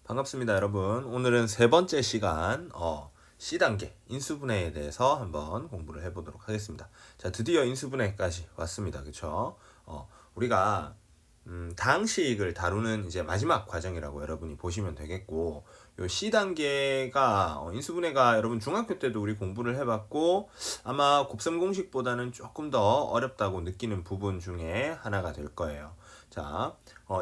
반갑습니다, 여러분. 오늘은 세 번째 시간, C단계 인수분해에 대해서 한번 공부를 해보도록 하겠습니다. 자, 드디어 인수분해까지 왔습니다. 그쵸? 우리가, 다항식을 다루는 이제 마지막 과정이라고 여러분이 보시면 되겠고, 요 C단계가, 인수분해가 여러분 중학교 때도 우리 공부를 해봤고, 아마 곱셈 공식보다는 조금 더 어렵다고 느끼는 부분 중에 하나가 될 거예요. 자,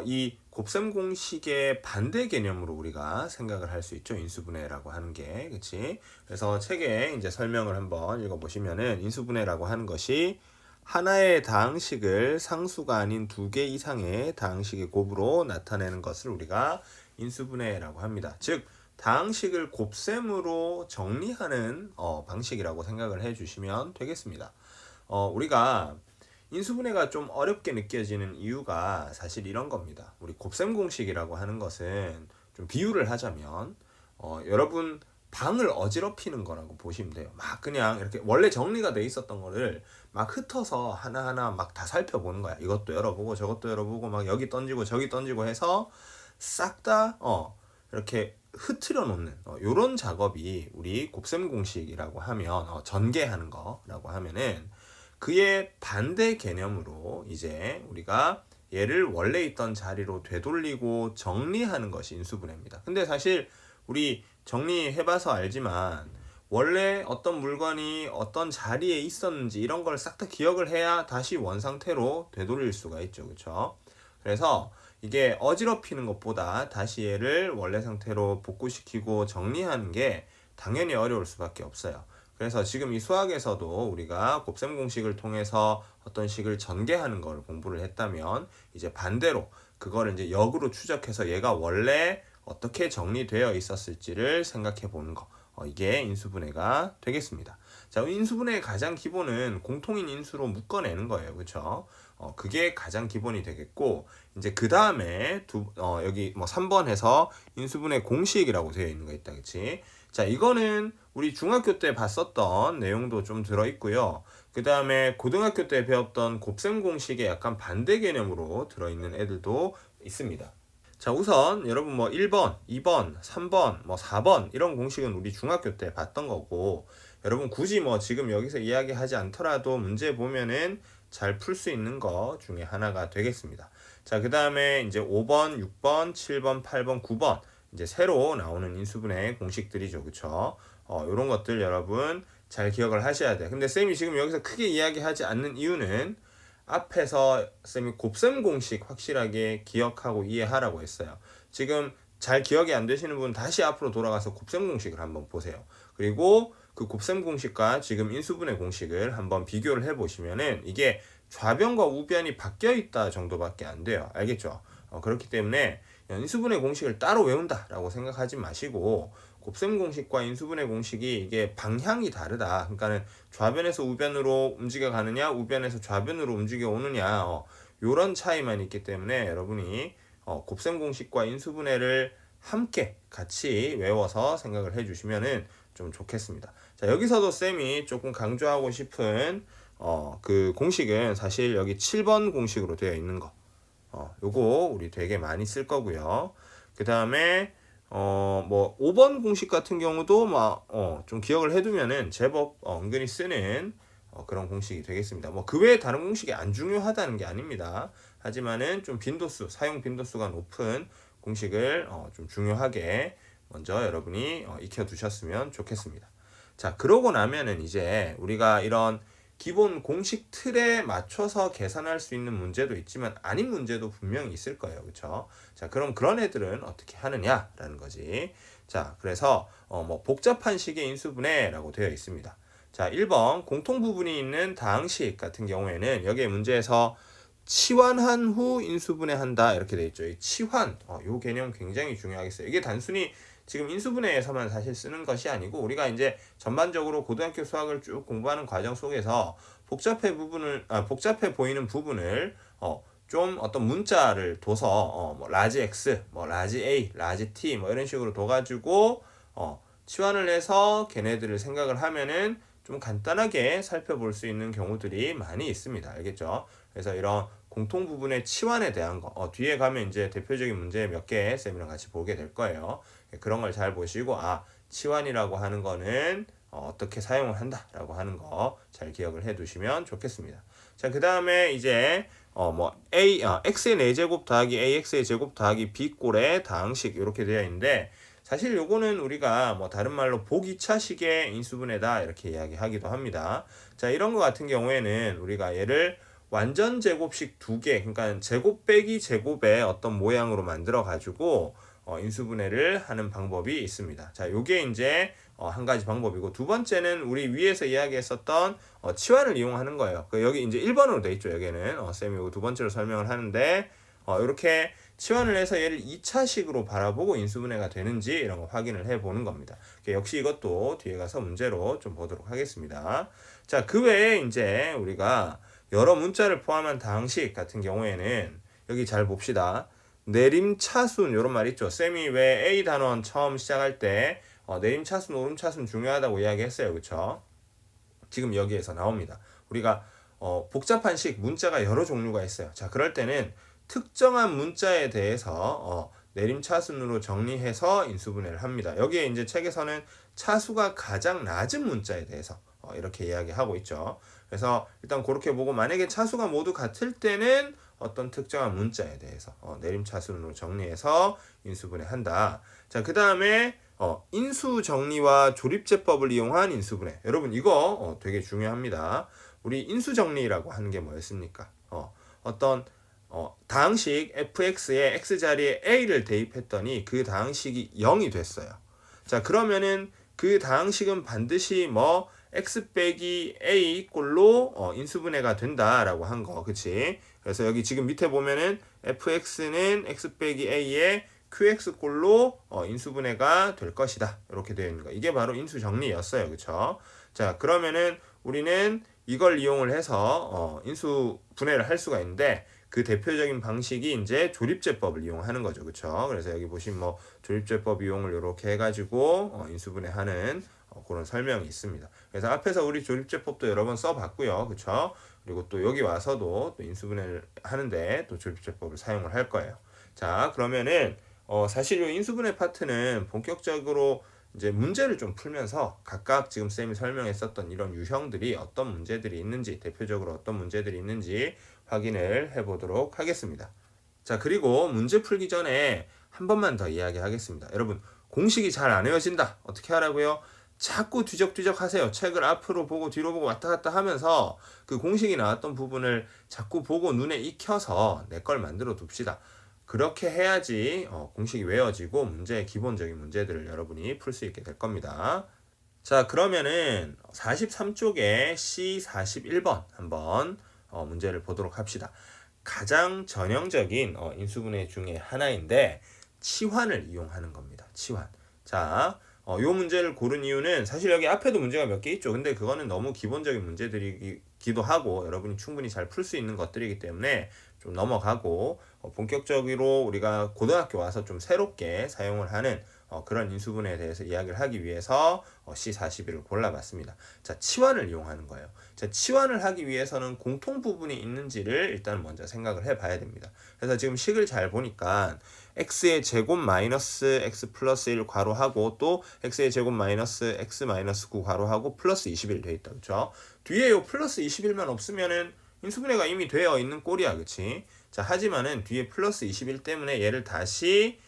이 곱셈 공식의 반대 개념으로 우리가 생각을 할 수 있죠. 인수분해라고 하는 게. 그치? 그래서 책에 이제 설명을 한번 읽어보시면은 인수분해라고 하는 것이 하나의 다항식을 상수가 아닌 두 개 이상의 다항식의 곱으로 나타내는 것을 우리가 인수분해라고 합니다. 즉, 다항식을 곱셈으로 정리하는 방식이라고 생각을 해주시면 되겠습니다. 우리가 인수분해가 좀 어렵게 느껴지는 이유가 사실 이런 겁니다. 우리 곱셈 공식이라고 하는 것은 좀 비유를 하자면 여러분 방을 어지럽히는 거라고 보시면 돼요. 막 그냥 이렇게 원래 정리가 돼 있었던 거를 막 흩어서 하나하나 막 다 살펴보는 거야. 이것도 열어보고 저것도 열어보고 막 여기 던지고 저기 던지고 해서 싹 다 이렇게 흐트려 놓는 요런 작업이 우리 곱셈 공식이라고 하면 전개하는 거라고 하면은 그의 반대 개념으로 이제 우리가 얘를 원래 있던 자리로 되돌리고 정리하는 것이 인수분해입니다. 근데 사실 우리 정리해봐서 알지만 원래 어떤 물건이 어떤 자리에 있었는지 이런 걸 싹 다 기억을 해야 다시 원상태로 되돌릴 수가 있죠. 그렇죠? 그래서 이게 어지럽히는 것보다 다시 얘를 원래 상태로 복구시키고 정리하는 게 당연히 어려울 수밖에 없어요. 그래서 지금 이 수학에서도 우리가 곱셈 공식을 통해서 어떤 식을 전개하는 걸 공부를 했다면 이제 반대로 그거를 이제 역으로 추적해서 얘가 원래 어떻게 정리되어 있었을지를 생각해 보는 거. 이게 인수분해가 되겠습니다. 자, 인수분해의 가장 기본은 공통인 인수로 묶어내는 거예요. 그렇죠? 그게 가장 기본이 되겠고 이제 그 다음에 여기 뭐 3번 해서 인수분해 공식이라고 되어 있는 거 있다. 그치? 자, 이거는 우리 중학교 때 봤었던 내용도 좀 들어있고요. 그 다음에 고등학교 때 배웠던 곱셈 공식의 약간 반대 개념으로 들어있는 애들도 있습니다. 자, 우선 여러분 뭐 1번, 2번, 3번, 뭐 4번 이런 공식은 우리 중학교 때 봤던 거고 여러분 굳이 뭐 지금 여기서 이야기하지 않더라도 문제 보면은 잘 풀 수 있는 거 중에 하나가 되겠습니다. 자, 그 다음에 이제 5번, 6번, 7번, 8번, 9번 이제 새로 나오는 인수분해 공식들이죠. 그쵸? 요런 것들 여러분 잘 기억을 하셔야 돼요. 근데 쌤이 지금 여기서 크게 이야기하지 않는 이유는 앞에서 쌤이 곱셈 공식 확실하게 기억하고 이해하라고 했어요. 지금 잘 기억이 안 되시는 분은 다시 앞으로 돌아가서 곱셈 공식을 한번 보세요. 그리고 그 곱셈 공식과 지금 인수분해 공식을 한번 비교를 해보시면은 이게 좌변과 우변이 바뀌어 있다 정도밖에 안 돼요. 알겠죠? 그렇기 때문에 인수분해 공식을 따로 외운다라고 생각하지 마시고 곱셈 공식과 인수분해 공식이 이게 방향이 다르다. 그러니까는 좌변에서 우변으로 움직여 가느냐, 우변에서 좌변으로 움직여 오느냐, 요런 차이만 있기 때문에 여러분이 곱셈 공식과 인수분해를 함께 같이 외워서 생각을 해주시면은 좀 좋겠습니다. 자, 여기서도 쌤이 조금 강조하고 싶은 그 공식은 사실 여기 7번 공식으로 되어 있는 거. 요거 우리 되게 많이 쓸 거고요. 그 다음에 뭐 5번 공식 같은 경우도 좀 기억을 해두면은 제법 은근히 쓰는 그런 공식이 되겠습니다. 뭐 그 외에 다른 공식이 안 중요하다는 게 아닙니다. 하지만은 좀 빈도수, 사용 빈도수가 높은 공식을 좀 중요하게 먼저 여러분이 익혀두셨으면 좋겠습니다. 자, 그러고 나면은 이제 우리가 이런 기본 공식 틀에 맞춰서 계산할 수 있는 문제도 있지만 아닌 문제도 분명히 있을 거예요. 그렇죠? 자, 그럼 그런 애들은 어떻게 하느냐라는 거지. 자, 그래서 뭐 복잡한 식의 인수분해라고 되어 있습니다. 자, 1번 공통 부분이 있는 다항식 같은 경우에는 여기에 문제에서 치환한 후 인수분해한다 이렇게 되어 있죠. 이 치환, 요 개념 굉장히 중요하겠어요. 이게 단순히 지금 인수분해에서만 사실 쓰는 것이 아니고 우리가 이제 전반적으로 고등학교 수학을 쭉 공부하는 과정 속에서 복잡해 보이는 부분을 좀 어떤 문자를 둬서 뭐 라지 X, 뭐 라지 A, 라지 T 뭐 이런 식으로 둬가지고 치환을 해서 걔네들을 생각을 하면은 좀 간단하게 살펴볼 수 있는 경우들이 많이 있습니다. 알겠죠? 그래서 이런 공통 부분의 치환에 대한 거 뒤에 가면 이제 대표적인 문제 몇 개 쌤이랑 같이 보게 될 거예요. 그런 걸 잘 보시고 치환이라고 하는 거는 어떻게 사용을 한다라고 하는 거 잘 기억을 해 두시면 좋겠습니다. 자, 그 다음에 이제 x의 4제곱 더하기 ax의 제곱 더하기 b꼴의 다항식 이렇게 되어 있는데 사실 요거는 우리가 다른 말로 보기차식의 인수분해다 이렇게 이야기하기도 합니다. 자, 이런 거 같은 경우에는 우리가 얘를 완전 제곱식 2개, 그러니까 제곱 빼기 제곱의 어떤 모양으로 만들어 가지고 인수분해를 하는 방법이 있습니다. 자, 요게 이제 한 가지 방법이고, 두 번째는 우리 위에서 이야기했었던 치환을 이용하는 거예요. 여기 이제 1번으로 돼 있죠. 여기는 쌤이 요거 두 번째로 설명을 하는데 이렇게 치환을 해서 얘를 2차식으로 바라보고 인수분해가 되는지 이런 거 확인을 해 보는 겁니다. 역시 이것도 뒤에 가서 문제로 좀 보도록 하겠습니다. 자, 그 외에 이제 우리가 여러 문자를 포함한 다항식 같은 경우에는 여기 잘 봅시다. 내림차순 이런 말 있죠. 쌤이 왜 A 단원 처음 시작할 때 내림차순, 오름차순 중요하다고 이야기했어요. 그쵸? 지금 여기에서 나옵니다. 우리가 복잡한 식, 문자가 여러 종류가 있어요. 자, 그럴 때는 특정한 문자에 대해서 내림차순으로 정리해서 인수분해를 합니다. 여기에 이제 책에서는 차수가 가장 낮은 문자에 대해서 이렇게 이야기하고 있죠. 그래서 일단 그렇게 보고, 만약에 차수가 모두 같을 때는 어떤 특정한 문자에 대해서 내림차순으로 정리해서 인수분해 한다. 자, 그 다음에 인수정리와 조립제법을 이용한 인수분해. 여러분 이거 되게 중요합니다. 우리 인수정리라고 하는 게 뭐였습니까? 어떤 다항식 fx에 x자리에 a를 대입했더니 그 다항식이 0이 됐어요. 자, 그러면은 그 다항식은 반드시 x 빼기 a 꼴로 인수분해가 된다라고 한 거, 그치? 그래서 여기 지금 밑에 보면은 fx는 x 빼기 a의 qx 꼴로 인수분해가 될 것이다, 이렇게 되어 있는 거. 이게 바로 인수정리였어요, 그쵸? 자, 그러면은 우리는 이걸 이용을 해서 인수분해를 할 수가 있는데, 그 대표적인 방식이 이제 조립제법을 이용하는 거죠, 그쵸? 그래서 여기 보시면 조립제법 이용을 이렇게 해가지고 인수분해하는 그런 설명이 있습니다. 그래서 앞에서 우리 조립제법도 여러 번 써봤고요, 그쵸? 그리고 또 여기 와서도 또 인수분해를 하는데 또 조립제법을 사용을 할 거예요. 자, 그러면은 사실 이 인수분해 파트는 본격적으로 이제 문제를 좀 풀면서 각각 지금 쌤이 설명했었던 이런 유형들이 어떤 문제들이 있는지, 대표적으로 어떤 문제들이 있는지 확인을 해보도록 하겠습니다. 자, 그리고 문제 풀기 전에 한 번만 더 이야기하겠습니다. 여러분, 공식이 잘 안 외워진다. 어떻게 하라고요? 자꾸 뒤적뒤적 하세요. 책을 앞으로 보고 뒤로 보고 왔다 갔다 하면서 그 공식이 나왔던 부분을 자꾸 보고 눈에 익혀서 내 걸 만들어 둡시다. 그렇게 해야지 공식이 외워지고 문제의 기본적인 문제들을 여러분이 풀 수 있게 될 겁니다. 자, 그러면은 43쪽에 C41번 한번 문제를 보도록 합시다. 가장 전형적인 인수분해 중에 하나인데 치환을 이용하는 겁니다. 치환. 자, 요 문제를 고른 이유는 사실 여기 앞에도 문제가 몇 개 있죠. 근데 그거는 너무 기본적인 문제들이기도 하고 여러분이 충분히 잘 풀 수 있는 것들이기 때문에 좀 넘어가고 본격적으로 우리가 고등학교 와서 좀 새롭게 사용을 하는 그런 인수분해에 대해서 이야기를 하기 위해서 C41을 골라봤습니다. 자, 치환을 이용하는 거예요. 자, 치환을 하기 위해서는 공통 부분이 있는지를 일단 먼저 생각을 해봐야 됩니다. 그래서 지금 식을 잘 보니까 x의 제곱 마이너스 x 플러스 1 괄호하고 또 x의 제곱 마이너스 x 마이너스 9 괄호하고 플러스 21 돼 있다, 그렇죠? 뒤에 요 플러스 21만 없으면은 인수분해가 이미 되어 있는 꼴이야, 그치? 자, 하지만은 뒤에 플러스 21 때문에 얘를 다시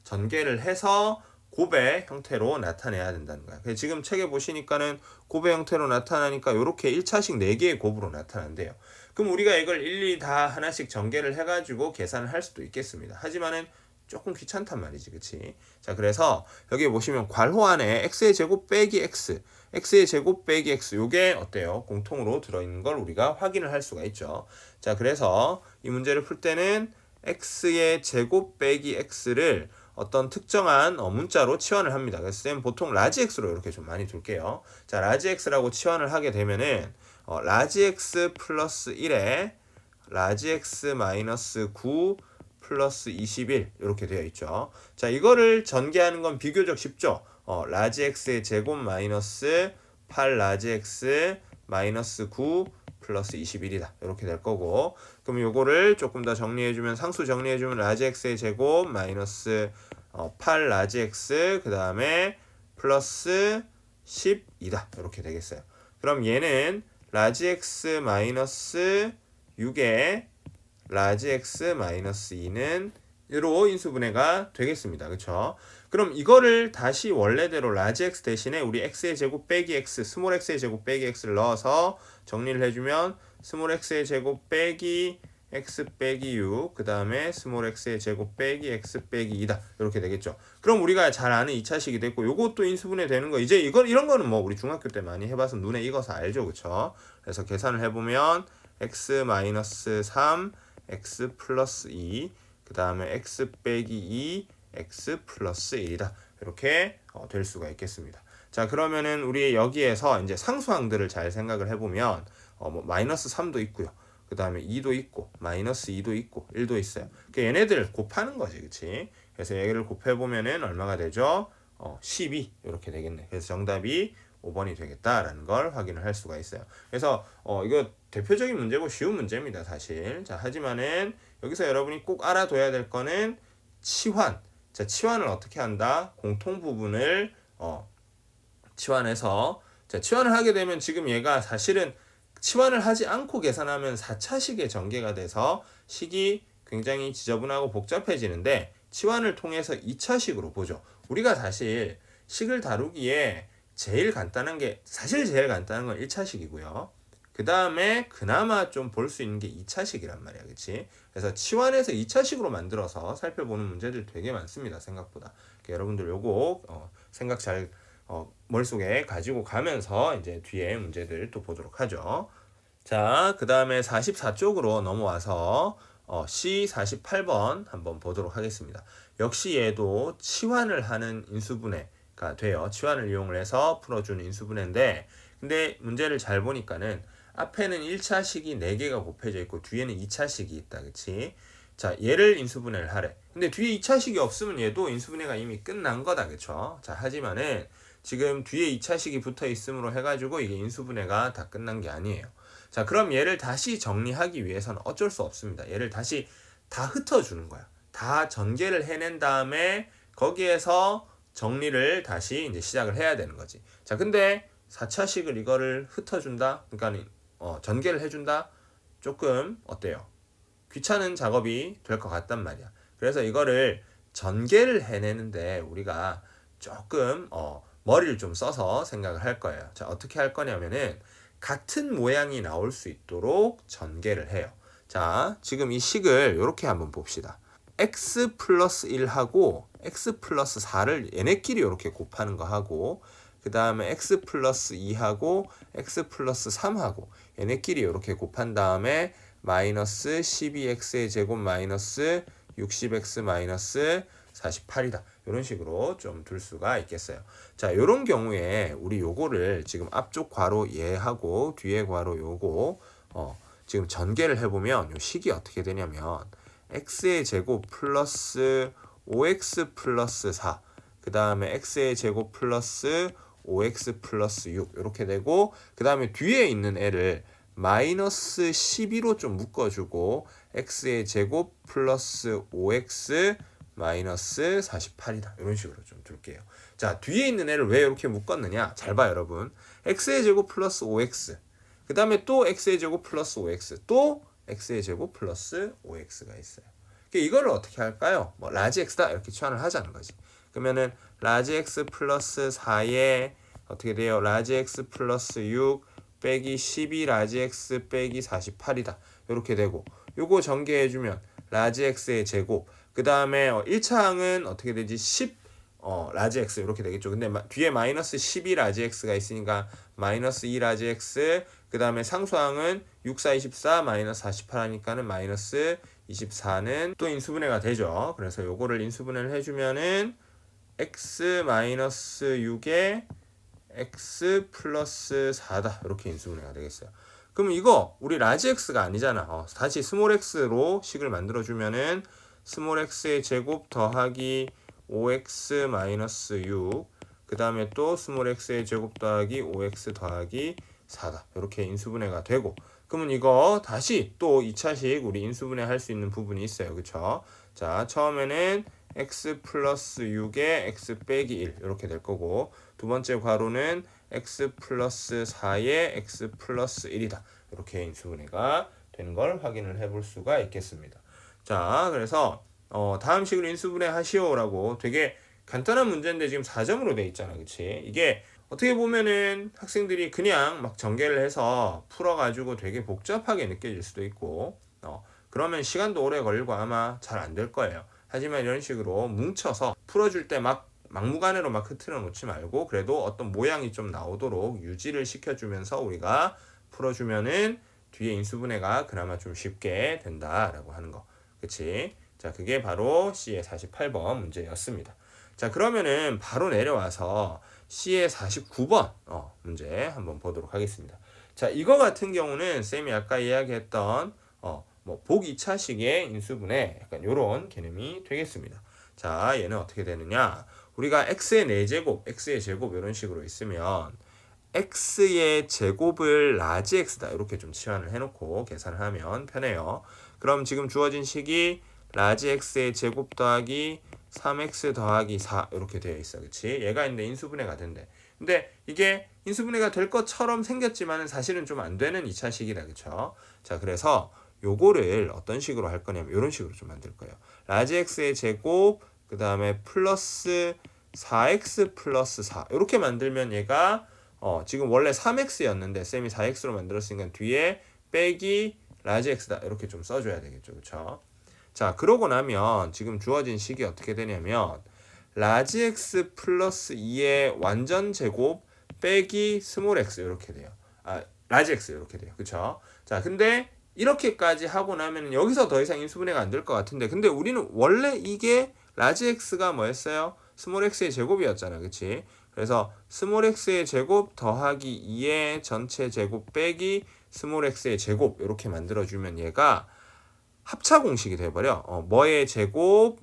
전개를 해서 곱의 형태로 나타내야 된다는 거야. 지금 책에 보시니까는 곱의 형태로 나타나니까 이렇게 1차식 4개의 곱으로 나타난대요. 그럼 우리가 이걸 일일이 다 하나씩 전개를 해가지고 계산을 할 수도 있겠습니다. 하지만은 조금 귀찮단 말이지, 그치? 자, 그래서 여기 보시면 괄호 안에 x의 제곱 빼기 x, x의 제곱 빼기 x, 요게 어때요? 공통으로 들어있는 걸 우리가 확인을 할 수가 있죠. 자, 그래서 이 문제를 풀 때는 x의 제곱 빼기 x를 어떤 특정한 문자로 치환을 합니다. 그래서 쌤 보통 라지 x로 이렇게 좀 많이 둘게요. 자, 라지 x라고 치환을 하게 되면은 라지 x 플러스 1에 라지 x 마이너스 9 플러스 21 이렇게 되어 있죠. 자, 이거를 전개하는 건 비교적 쉽죠. 라지 x의 제곱 마이너스 8 라지 x 마이너스 9 플러스 21이다. 이렇게 될 거고, 그럼 요거를 조금 더 정리해주면, 상수 정리해주면 라지 x의 제곱 마이너스 8 라지 x 그 다음에 플러스 10이다. 이렇게 되겠어요. 그럼 얘는 라지 x 마이너스 6에 라지 x 마이너스 2는 로 인수분해가 되겠습니다. 그쵸? 그럼 이거를 다시 원래대로 라지 x 대신에 우리 x의 제곱 빼기 x, 스몰 x의 제곱 빼기 x를 넣어서 정리를 해주면 스몰 x의 제곱 빼기 x 빼기 6, 그 다음에 스몰 x의 제곱 빼기 x 빼기 2다. 이렇게 되겠죠. 그럼 우리가 잘 아는 2차식이 됐고, 요것도 인수분해 되는 거, 이제 이런 거는 뭐 우리 중학교 때 많이 해봐서 눈에 익어서 알죠. 그쵸? 그래서 계산을 해보면 x 마이너스 3, x 플러스 2, 그 다음에 x 빼기 2, x 플러스 1이다. 이렇게 될 수가 있겠습니다. 자, 그러면은 우리 여기에서 이제 상수항들을 잘 생각을 해보면 뭐 마이너스 3도 있고요. 그 다음에 2도 있고 마이너스 2도 있고 1도 있어요. 그러니까 얘네들 곱하는 거지, 그치? 그래서 얘를 곱해보면은 얼마가 되죠? 12 이렇게 되겠네. 그래서 정답이 5번이 되겠다라는 걸 확인을 할 수가 있어요. 그래서 이거 대표적인 문제고 쉬운 문제입니다, 사실. 자, 하지만은 여기서 여러분이 꼭 알아둬야 될 거는 치환. 자, 치환을 어떻게 한다? 공통 부분을 치환해서, 자, 치환을 하게 되면 지금 얘가 사실은 치환을 하지 않고 계산하면 4차식의 전개가 돼서 식이 굉장히 지저분하고 복잡해지는데, 치환을 통해서 2차식으로 보죠. 우리가 사실 식을 다루기에 제일 간단한 건 1차식이고요. 그 다음에 그나마 좀 볼 수 있는 게 2차식이란 말이야, 그치? 그래서 치환해서 2차식으로 만들어서 살펴보는 문제들 되게 많습니다, 생각보다. 그러니까 여러분들 요거 생각 잘 머릿속에 가지고 가면서 이제 뒤에 문제들 또 보도록 하죠. 자, 그 다음에 44쪽으로 넘어와서 C48번 한번 보도록 하겠습니다. 역시 얘도 치환을 하는 인수분해가 돼요. 치환을 이용을 해서 풀어주는 인수분해인데, 근데 문제를 잘 보니까는 앞에는 1차식이 4개가 곱해져 있고 뒤에는 2차식이 있다, 그치? 자, 얘를 인수분해를 하래. 근데 뒤에 2차식이 없으면 얘도 인수분해가 이미 끝난 거다, 그쵸? 자, 하지만은 지금 뒤에 2차식이 붙어 있음으로 해가지고 이게 인수분해가 다 끝난 게 아니에요. 자, 그럼 얘를 다시 정리하기 위해서는 어쩔 수 없습니다. 얘를 다시 다 흩어주는 거야. 다 전개를 해낸 다음에 거기에서 정리를 다시 이제 시작을 해야 되는 거지. 자, 근데 4차식을 이거를 흩어준다? 그러니까 전개를 해준다? 조금 어때요? 귀찮은 작업이 될 것 같단 말이야. 그래서 이거를 전개를 해내는데 우리가 조금 머리를 좀 써서 생각을 할 거예요. 자, 어떻게 할 거냐면은 같은 모양이 나올 수 있도록 전개를 해요. 자, 지금 이 식을 이렇게 한번 봅시다. x 플러스 1하고 x 플러스 4를 얘네끼리 이렇게 곱하는 거 하고, 그 다음에 x 플러스 2하고 x 플러스 3하고 얘네끼리 이렇게 곱한 다음에 마이너스 12x의 제곱 마이너스 60x 마이너스 48이다. 이런 식으로 좀 둘 수가 있겠어요. 자, 이런 경우에 우리 요거를 지금 앞쪽 괄호 얘하고 뒤에 괄호 요거 지금 전개를 해보면 요 식이 어떻게 되냐면 x의 제곱 플러스 5x 플러스 4, 그 다음에 x의 제곱 플러스 5x 플러스 6 이렇게 되고, 그 다음에 뒤에 있는 애를 마이너스 12로 좀 묶어주고 x의 제곱 플러스 5x 마이너스 48이다. 이런 식으로 좀 둘게요. 자, 뒤에 있는 애를 왜 이렇게 묶었느냐? 잘 봐요, 여러분. x의 제곱 플러스 5x, 그 다음에 또 x의 제곱 플러스 5x, 또 x의 제곱 플러스 5x가 있어요. 이거를 어떻게 할까요? 뭐 라지 x다 이렇게 치환을 하자는 거지. 그러면은 라지 x 플러스 4에 어떻게 돼요? 라지 x 플러스 6 빼기 12 라지 x 빼기 48이다. 이렇게 되고, 요거 전개해주면 라지 x의 제곱, 그 다음에 1차 항은 어떻게 되지? 10 라지 x 이렇게 되겠죠. 근데 뒤에 마이너스 12 라지 x가 있으니까 마이너스 2 라지 x, 그 다음에 상수항은 6, 4, 24 마이너스 48 하니까는 마이너스 24는 또 인수분해가 되죠. 그래서 요거를 인수분해를 해주면은 x 마이너스 6에 x 플러스 4다. 이렇게 인수분해가 되겠어요. 그럼 이거 우리 라지 x가 아니잖아. 다시 스몰 x로 식을 만들어주면은 스몰 x의 제곱 더하기 5x 마이너스 6, 그 다음에 또 스몰 x의 제곱 더하기 5x 더하기 4다. 이렇게 인수분해가 되고, 그러면 이거 다시 또 2차식 우리 인수분해 할 수 있는 부분이 있어요. 그쵸? 자, 처음에는 x 플러스 6에 x 빼기 1 이렇게 될 거고, 두 번째 괄호는 x 플러스 4에 x 플러스 1이다. 이렇게 인수분해가 되는 걸 확인을 해볼 수가 있겠습니다. 자, 그래서 다음 식으로 인수분해 하시오라고 되게 간단한 문제인데 지금 4점으로 돼 있잖아. 그치? 이게 어떻게 보면은 학생들이 그냥 막 전개를 해서 풀어가지고 되게 복잡하게 느껴질 수도 있고, 그러면 시간도 오래 걸리고 아마 잘 안 될 거예요. 하지만 이런 식으로 뭉쳐서 풀어줄 때 막 막무가내로 막 흐트러 놓지 말고 그래도 어떤 모양이 좀 나오도록 유지를 시켜주면서 우리가 풀어주면은 뒤에 인수분해가 그나마 좀 쉽게 된다라고 하는 거. 그치? 자, 그게 바로 C의 48번 문제였습니다. 자, 그러면은 바로 내려와서 C의 49번 문제 한번 보도록 하겠습니다. 자, 이거 같은 경우는 쌤이 아까 이야기했던 뭐 복 2차식의 인수분해 약간 요런 개념이 되겠습니다. 자, 얘는 어떻게 되느냐? 우리가 x의 4제곱, x의 제곱 이런 식으로 있으면 x의 제곱을 라지 x다 이렇게 좀 치환을 해놓고 계산을 하면 편해요. 그럼 지금 주어진 식이 라지 x의 제곱 더하기 3x 더하기 4 이렇게 되어 있어. 그치? 얘가 있는데 인수분해가 된대. 근데 이게 인수분해가 될 것처럼 생겼지만 사실은 좀 안 되는 2차식이다. 그쵸? 자, 그래서 요거를 어떤 식으로 할 거냐면 이런 식으로 좀 만들 거예요. 라지 x의 제곱 그 다음에 플러스 4x 플러스 4 이렇게 만들면 얘가 지금 원래 3x였는데 쌤이 4x로 만들었으니까 뒤에 빼기 라지 x다 이렇게 좀 써줘야 되겠죠. 그쵸? 자, 그러고 나면 지금 주어진 식이 어떻게 되냐면 라지 x 플러스 2의 완전 제곱 빼기 스몰 x 이렇게 돼요. 라지 x 이렇게 돼요. 그쵸? 자, 근데 이렇게까지 하고 나면 여기서 더 이상 인수분해가 안 될 것 같은데, 근데 우리는 원래 이게 라지 x가 뭐였어요? 스몰 x의 제곱이었잖아. 그치? 그래서 스몰 x의 제곱 더하기 2의 전체 제곱 빼기 스몰 x의 제곱 이렇게 만들어주면 얘가 합차 공식이 돼버려. 뭐의 제곱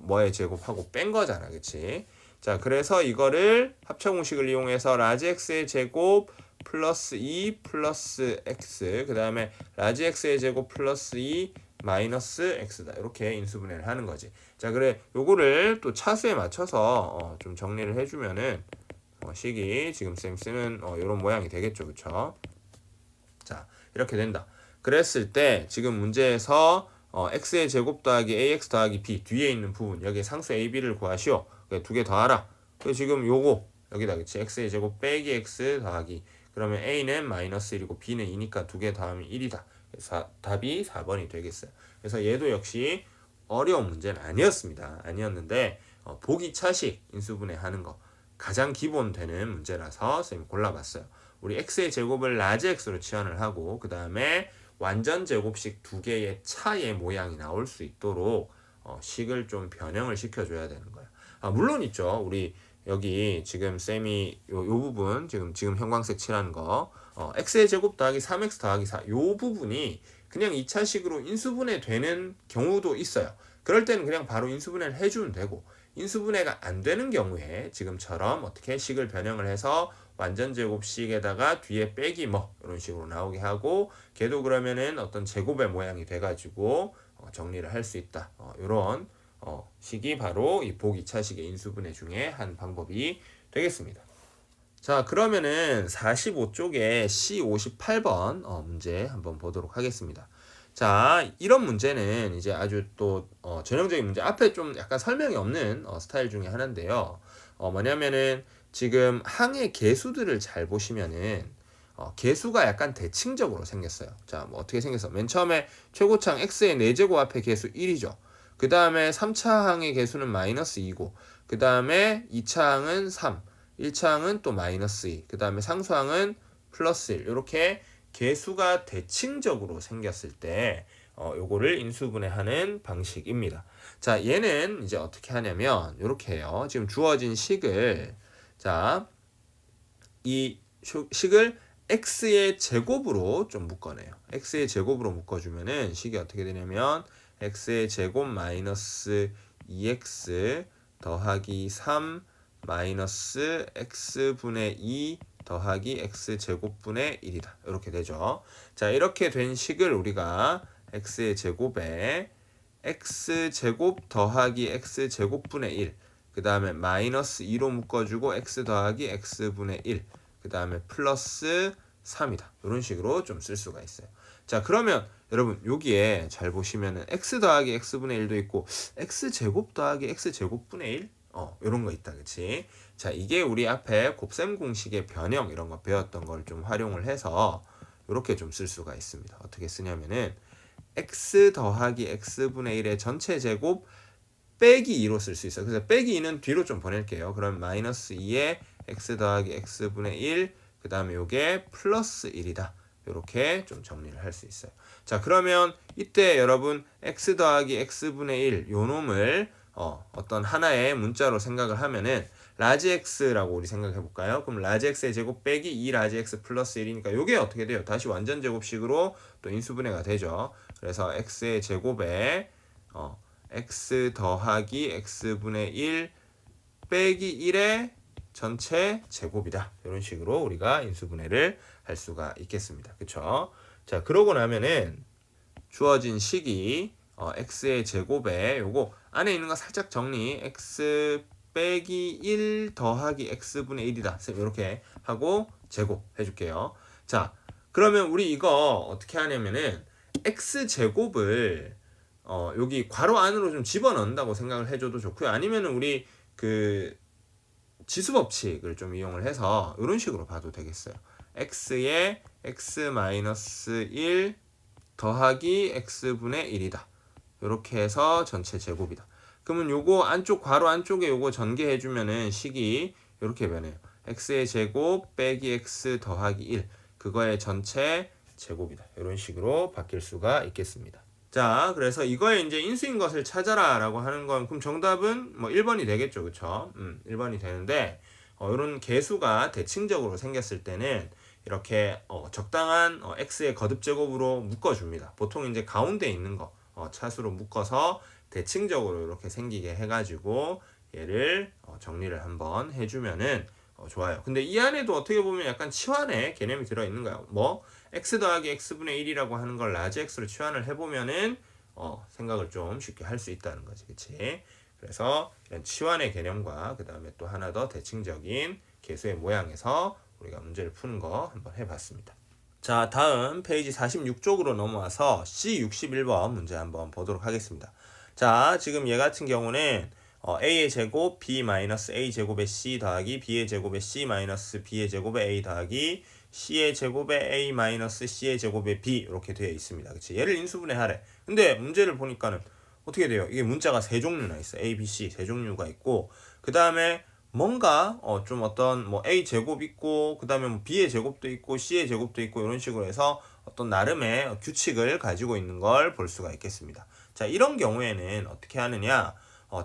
하고 뺀 거잖아. 그치? 자, 그래서 이거를 합차 공식을 이용해서 라지 x의 제곱 플러스 2 플러스 x 그 다음에 라지 x의 제곱 플러스 2 마이너스 x다. 이렇게 인수분해를 하는 거지. 자, 그래 요거를 또 차수에 맞춰서 좀 정리를 해주면은 식이 지금 쌤 쓰는 이런 모양이 되겠죠. 그쵸? 자, 이렇게 된다. 그랬을 때 지금 문제에서 x의 제곱 더하기 ax 더하기 b 뒤에 있는 부분 여기 상수 a, b를 구하시오. 두 개 더하라. 그래서 지금 요거 여기다 그치? x의 제곱 빼기 x 더하기 그러면 a는 마이너스 1이고 b는 2니까 두 개 더하면 1이다. 그래서 답이 4번이 되겠어요. 그래서 얘도 역시 어려운 문제는 아니었습니다. 아니었는데 보기 차식 인수분해 하는 거 가장 기본 되는 문제라서 쌤이 골라봤어요. 우리 x의 제곱을 라지 x로 치환을 하고 그 다음에 완전 제곱식 두 개의 차의 모양이 나올 수 있도록 식을 좀 변형을 시켜줘야 되는 거예요. 물론 있죠. 우리 여기 지금 쌤이 요 부분 지금 형광색 칠하는 거 x의 제곱 더하기 3x 더하기 4 요 부분이 그냥 2차식으로 인수분해 되는 경우도 있어요. 그럴 때는 그냥 바로 인수분해를 해주면 되고 인수분해가 안 되는 경우에 지금처럼 어떻게 식을 변형을 해서 완전 제곱식에다가 뒤에 빼기 뭐 이런 식으로 나오게 하고 걔도 그러면은 어떤 제곱의 모양이 돼가지고 정리를 할 수 있다. 이런 식이 바로 이 복 2차식의 인수분해 중에 한 방법이 되겠습니다. 자, 그러면은 45쪽에 C58번 문제 한번 보도록 하겠습니다. 자, 이런 문제는 이제 아주 또 전형적인 문제 앞에 좀 약간 설명이 없는 스타일 중에 하나인데요. 뭐냐면은 지금 항의 개수들을 잘 보시면은 개수가 약간 대칭적으로 생겼어요. 자, 뭐 어떻게 생겼어? 맨 처음에 최고창 x의 4제곱 앞에 개수 1이죠. 그 다음에 3차 항의 개수는 마이너스 2고 그 다음에 2차 항은 3 1차 항은 또 마이너스 2 그 다음에 상수항은 플러스 1 이렇게 개수가 대칭적으로 생겼을 때 요거를 인수분해하는 방식입니다. 자, 얘는 이제 어떻게 하냐면 이렇게 해요. 지금 주어진 식을 자, 이 식을 x의 제곱으로 좀 묶어내요. x의 제곱으로 묶어주면은 식이 어떻게 되냐면 x의 제곱 마이너스 2x 더하기 3 마이너스 x분의 2 더하기 x제곱분의 1이다. 이렇게 되죠. 자, 이렇게 된 식을 우리가 x의 제곱에 x제곱 더하기 x제곱분의 1, 그 다음에 마이너스 2로 묶어주고 x 더하기 x분의 1, 그 다음에 플러스 3이다. 이런 식으로 좀 쓸 수가 있어요. 자, 그러면 여러분 여기에 잘 보시면은 x 더하기 x분의 1도 있고 x제곱 더하기 x제곱분의 1 이런 거 있다. 그치? 자, 이게 우리 앞에 곱셈 공식의 변형 이런 거 배웠던 걸 좀 활용을 해서 이렇게 좀 쓸 수가 있습니다. 어떻게 쓰냐면은 x 더하기 x분의 1의 전체 제곱 빼기 2로 쓸 수 있어요. 그래서 빼기 2는 뒤로 좀 보낼게요. 그럼 마이너스 2에 x 더하기 x분의 1, 그 다음에 요게 플러스 1이다. 이렇게 좀 정리를 할 수 있어요. 자, 그러면 이때 여러분 x 더하기 x분의 1 요 놈을 어떤 하나의 문자로 생각을 하면은 라지 x라고 우리 생각해 볼까요? 그럼 라지 x의 제곱 빼기 2 라지 x 플러스 1이니까 요게 어떻게 돼요? 다시 완전 제곱식으로 또 인수분해가 되죠. 그래서 x의 제곱에 x 더하기 x분의 1 빼기 1의 전체 제곱이다. 이런 식으로 우리가 인수분해를 할 수가 있겠습니다. 그쵸? 자, 그러고 나면은 주어진 식이 x의 제곱에 요거 안에 있는 거 살짝 정리, x 빼기 1 더하기 x분의 1이다. 이렇게 하고 제곱 해줄게요. 자, 그러면 우리 이거 어떻게 하냐면은 x제곱을 여기 괄호 안으로 좀 집어넣는다고 생각을 해줘도 좋고요. 아니면은 우리 그 지수 법칙을 좀 이용을 해서 이런 식으로 봐도 되겠어요. x에 x-1 더하기 x분의 1이다. 이렇게 해서 전체 제곱이다. 그러면 요거 안쪽 괄호 안쪽에 요거 전개해주면은 식이 이렇게 변해요. x의 제곱 빼기 x 더하기 1, 그거의 전체 제곱이다. 이런 식으로 바뀔 수가 있겠습니다. 자, 그래서 이거에 이제 인수인 것을 찾아라 라고 하는 건, 그럼 정답은 뭐 1번이 되겠죠. 그쵸? 1번이 되는데, 이런 개수가 대칭적으로 생겼을 때는 이렇게 적당한 x의 거듭제곱으로 묶어줍니다. 보통 이제 가운데 있는 거 차수로 묶어서 대칭적으로 이렇게 생기게 해가지고 얘를 정리를 한번 해주면은 좋아요. 근데 이 안에도 어떻게 보면 약간 치환의 개념이 들어있는 거예요. 뭐 x 더하기 x분의 1이라고 하는 걸 라지 x로 치환을 해보면은 생각을 좀 쉽게 할 수 있다는 거지. 그치? 그래서 이런 치환의 개념과 그 다음에 또 하나 더 대칭적인 개수의 모양에서 우리가 문제를 푸는 거 한번 해봤습니다. 자, 다음 페이지 46쪽으로 넘어와서 C61번 문제 한번 보도록 하겠습니다. 자, 지금 얘 같은 경우는 a의 제곱 b-a 제곱의 c 더하기 b의 제곱의 c-b의 제곱의 a 더하기 c의 제곱의 a-c의 제곱의 b 이렇게 되어 있습니다. 그치? 얘를 인수분해하래. 근데 문제를 보니까는 어떻게 돼요? 이게 문자가 세 종류나 있어. a, b, c 세 종류가 있고, 그 다음에 뭔가 좀 어떤 뭐 a 제곱 있고, 그 다음에 뭐 b의 제곱도 있고 c의 제곱도 있고, 이런 식으로 해서 어떤 나름의 규칙을 가지고 있는 걸 볼 수가 있겠습니다. 자, 이런 경우에는 어떻게 하느냐,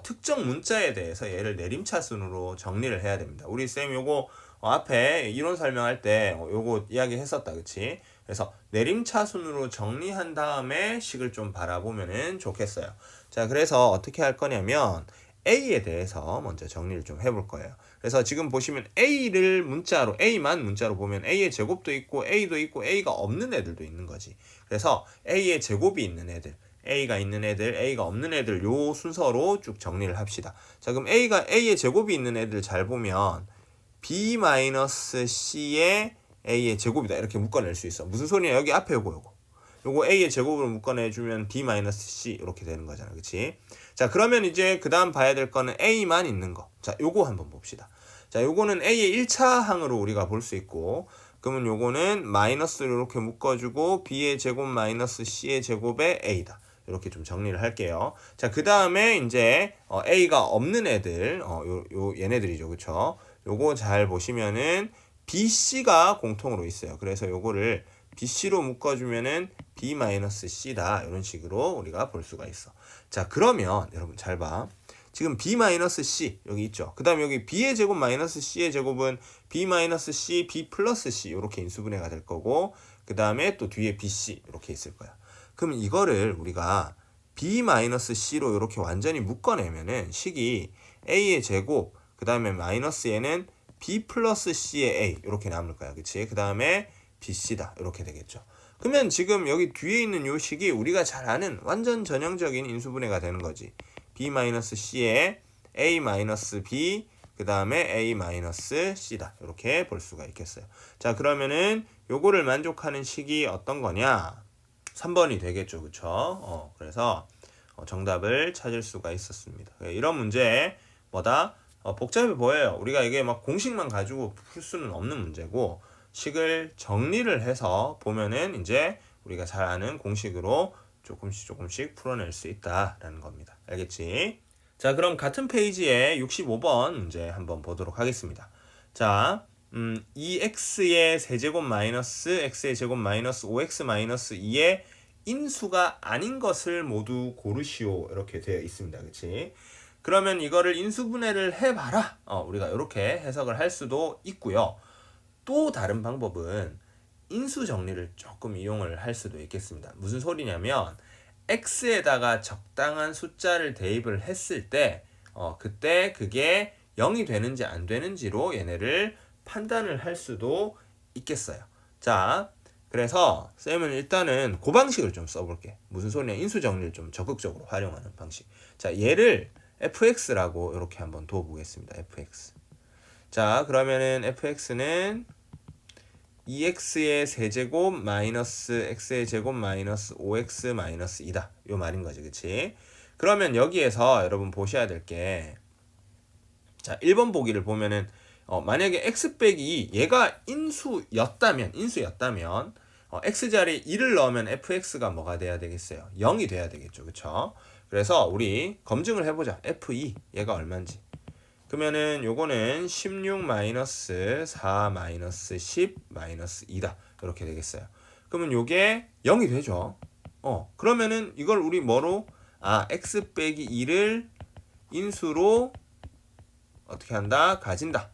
특정 문자에 대해서 얘를 내림차순으로 정리를 해야 됩니다. 우리 쌤 요거 앞에 이론 설명할 때 요거 이야기 했었다. 그치? 그래서 내림차순으로 정리한 다음에 식을 좀 바라보면은 좋겠어요. 자, 그래서 어떻게 할 거냐면 A에 대해서 먼저 정리를 좀 해볼 거예요. 그래서 지금 보시면 A를 문자로, A만 문자로 보면 A의 제곱도 있고 A도 있고 A가 없는 애들도 있는 거지. 그래서 A의 제곱이 있는 애들, A가 있는 애들, A가 없는 애들 요 순서로 쭉 정리를 합시다. 자, 그럼 A의 제곱이 있는 애들 잘 보면 B-C의 A의 제곱이다. 이렇게 묶어낼 수 있어. 무슨 소리냐? 여기 앞에 요거 A의 제곱으로 묶어내주면 B-C 이렇게 되는 거잖아. 그치? 자, 그러면 이제 그 다음 봐야 될 거는 A만 있는 거. 자, 요거 한번 봅시다. 자, 요거는 A의 1차 항으로 우리가 볼 수 있고, 그러면 요거는 마이너스를 이렇게 묶어주고 B의 제곱 마이너스 C의 제곱의 A다. 이렇게 좀 정리를 할게요. 자, 그 다음에 이제 A가 없는 애들, 얘네들이죠. 그쵸? 요거 잘 보시면은 BC가 공통으로 있어요. 그래서 요거를 BC로 묶어주면은 B-C다. 이런 식으로 우리가 볼 수가 있어. 자, 그러면 여러분 잘 봐. 지금 B-C 여기 있죠. 그 다음에 여기 B의 제곱 마이너스 C의 제곱은 B-C, B 플러스 C 이렇게 인수분해가 될 거고, 그 다음에 또 뒤에 BC 이렇게 있을 거야. 그럼 이거를 우리가 B-C로 이렇게 완전히 묶어내면은 식이 A의 제곱, 그 다음에 마이너스 얘는 B 플러스 C의 A 이렇게 남을 거야. 그치? 그 다음에 BC다 이렇게 되겠죠. 그러면 지금 여기 뒤에 있는 요 식이 우리가 잘 아는 완전 전형적인 인수분해가 되는 거지. B 마이너스 C에 A 마이너스 B 그 다음에 A 마이너스 C다 이렇게 볼 수가 있겠어요. 자, 그러면은 요거를 만족하는 식이 어떤 거냐? 3번이 되겠죠. 그쵸? 그래서 정답을 찾을 수가 있었습니다. 이런 문제 뭐다? 복잡해 보여요. 우리가 이게 막 공식만 가지고 풀 수는 없는 문제고 식을 정리를 해서 보면은 이제 우리가 잘 아는 공식으로 조금씩 풀어낼 수 있다라는 겁니다. 알겠지? 자, 그럼 같은 페이지에 65번 문제 한번 보도록 하겠습니다. 자, 2x의 세제곱 마이너스 x의 제곱 마이너스 5x 마이너스 2의 인수가 아닌 것을 모두 고르시오 이렇게 되어 있습니다. 그치? 그러면 이거를 인수분해를 해봐라. 우리가 이렇게 해석을 할 수도 있고요. 또 다른 방법은 인수 정리를 조금 이용을 할 수도 있겠습니다. 무슨 소리냐면 x에다가 적당한 숫자를 대입을 했을 때 그때 그게 0이 되는지 안 되는지로 얘네를 판단을 할 수도 있겠어요. 자, 그래서 쌤은 일단은 그 방식을 좀 써볼게. 무슨 소리냐? 인수 정리를 좀 적극적으로 활용하는 방식. 자, 얘를 fx라고 이렇게 한번 둬보겠습니다. fx. 자, 그러면은 fx는 2x의 세제곱 마이너스 x의 제곱 마이너스 5x 마이너스 2다. 요 말인 거지. 그치? 그러면 여기에서 여러분 보셔야 될 게, 자, 1번 보기를 보면은 만약에 x 빼기 2 얘가 인수였다면 x자리에 2를 넣으면 fx가 뭐가 돼야 되겠어요? 0이 돼야 되겠죠. 그쵸? 그래서 우리 검증을 해보자. f2 얘가 얼마인지. 그러면은 요거는 16 마이너스 4 마이너스 10 마이너스 2다. 이렇게 되겠어요. 그러면 요게 0이 되죠. 그러면은 이걸 우리 뭐로? x 빼기 2를 인수로 어떻게 한다? 가진다.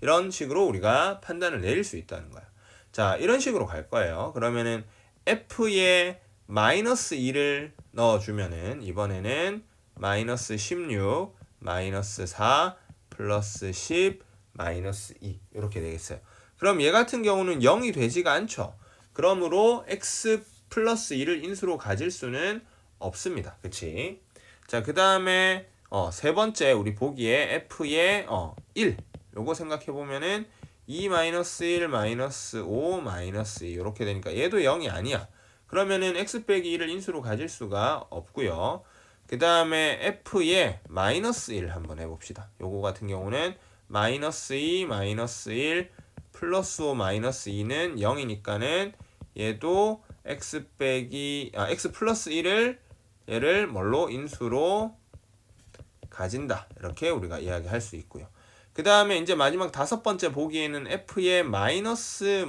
이런 식으로 우리가 판단을 내릴 수 있다는 거야. 자, 이런 식으로 갈 거예요. 그러면은 f에 마이너스 2를 넣어주면은 이번에는 마이너스 16 마이너스 4 플러스 10 마이너스 2 이렇게 되겠어요. 그럼 얘 같은 경우는 0이 되지가 않죠. 그러므로 x 플러스 2를 인수로 가질 수는 없습니다. 그치? 자, 그 다음에 세 번째 우리 보기에 f의 1 요거 생각해보면은 2 마이너스 1 마이너스 5 마이너스 2 이렇게 되니까 얘도 0이 아니야. 그러면은 x 빼기 2를 인수로 가질 수가 없고요. 그 다음에 f의 마이너스 1 한번 해봅시다. 요거 같은 경우는 마이너스 2 마이너스 1 플러스 5 마이너스 2는 0이니까는 얘도 x 플러스 1을 얘를 뭘로? 인수로 가진다. 이렇게 우리가 이야기할 수 있고요. 그 다음에 이제 마지막 다섯 번째 보기에는 f의 마이너스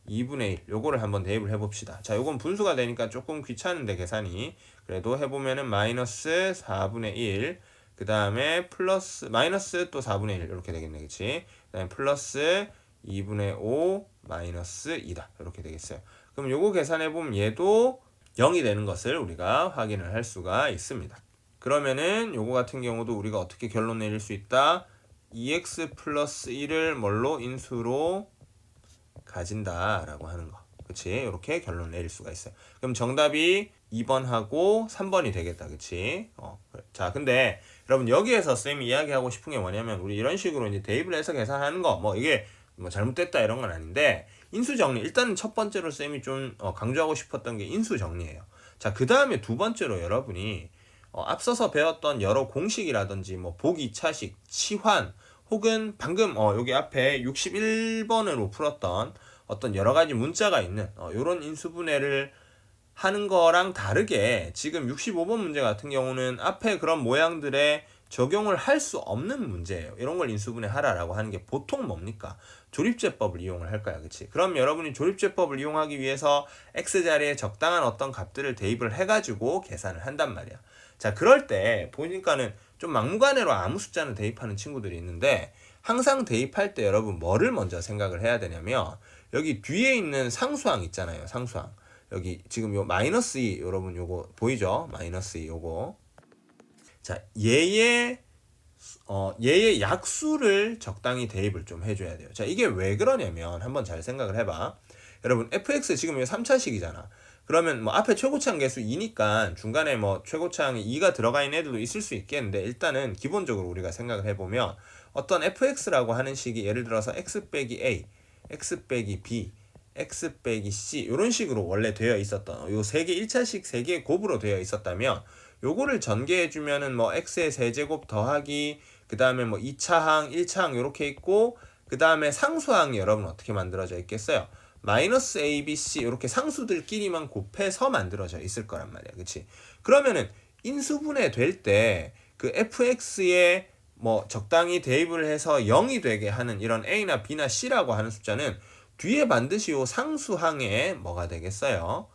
2분의 1 요거를 한번 대입을 해봅시다. 자, 요건 분수가 되니까 조금 귀찮은데 계산이 그래도 해보면은 마이너스 4분의 1 그 다음에 플러스 마이너스 또 4분의 1 이렇게 되겠네. 그치? 그 다음에 플러스 2분의 5 마이너스 2다 이렇게 되겠어요. 그럼 요거 계산해보면 얘도 0이 되는 것을 우리가 확인을 할 수가 있습니다. 그러면은 요거 같은 경우도 우리가 어떻게 결론 내릴 수 있다? 2x 플러스 1을 뭘로? 인수로 가진다 라고 하는 거. 그치? 이렇게 결론 내릴 수가 있어요. 그럼 정답이 2번하고 3번이 되겠다. 그치? 자, 근데 여러분 여기에서 쌤이 이야기하고 싶은 게 뭐냐면 우리 이런 식으로 이제 대입을 해서 계산하는 거 이게 잘못됐다 이런 건 아닌데 인수 정리 일단은 첫 번째로 쌤이 좀 강조하고 싶었던 게 인수 정리예요. 자, 그 다음에 두 번째로 여러분이 앞서서 배웠던 여러 공식이라든지 보기, 차식, 치환 혹은 방금 여기 앞에 61번으로 풀었던 어떤 여러 가지 문자가 있는 요런 인수분해를 하는 거랑 다르게 지금 65번 문제 같은 경우는 앞에 그런 모양들에 적용을 할 수 없는 문제예요. 이런 걸 인수분해 하라라고 하는 게 보통 뭡니까? 조립제법을 이용을 할 거야. 그치? 그럼 여러분이 조립제법을 이용하기 위해서 x자리에 적당한 어떤 값들을 대입을 해가지고 계산을 한단 말이야. 자, 그럴 때 보니까는 좀 막무가내로 아무 숫자는 대입하는 친구들이 있는데 항상 대입할 때 여러분 뭐를 먼저 생각을 해야 되냐면 여기 뒤에 있는 상수항 있잖아요. 상수항. 여기 지금 요 마이너스 2 여러분 요거 보이죠? 마이너스 2 요거. 자, 얘의 얘의 약수를 적당히 대입을 좀 해줘야 돼요. 자, 이게 왜 그러냐면 한번 잘 생각을 해봐. 여러분 fx 지금 이거 3차식이잖아. 그러면 뭐 앞에 최고차항 계수 2니까 중간에 뭐 최고차항이 2가 들어가 있는 애들도 있을 수 있겠는데, 일단은 기본적으로 우리가 생각을 해보면 어떤 fx라고 하는 식이 예를 들어서 x 빼기 a, x 빼기 b, x 빼기 c 이런 식으로 원래 되어 있었던 요 세 개 1차식 세 개의 곱으로 되어 있었다면, 요거를 전개해주면은 뭐 x의 세제곱 더하기 그 다음에 뭐 2차항, 1차항 이렇게 있고, 그 다음에 상수항이 여러분 어떻게 만들어져 있겠어요? 마이너스 a, b, c 이렇게 상수들끼리만 곱해서 만들어져 있을 거란 말이야. 그치? 그러면은 인수분해 될 때 그 fx에 뭐 적당히 대입을 해서 0이 되게 하는 이런 a나 b나 c라고 하는 숫자는 뒤에 반드시 요 상수항에 뭐가 되겠어요?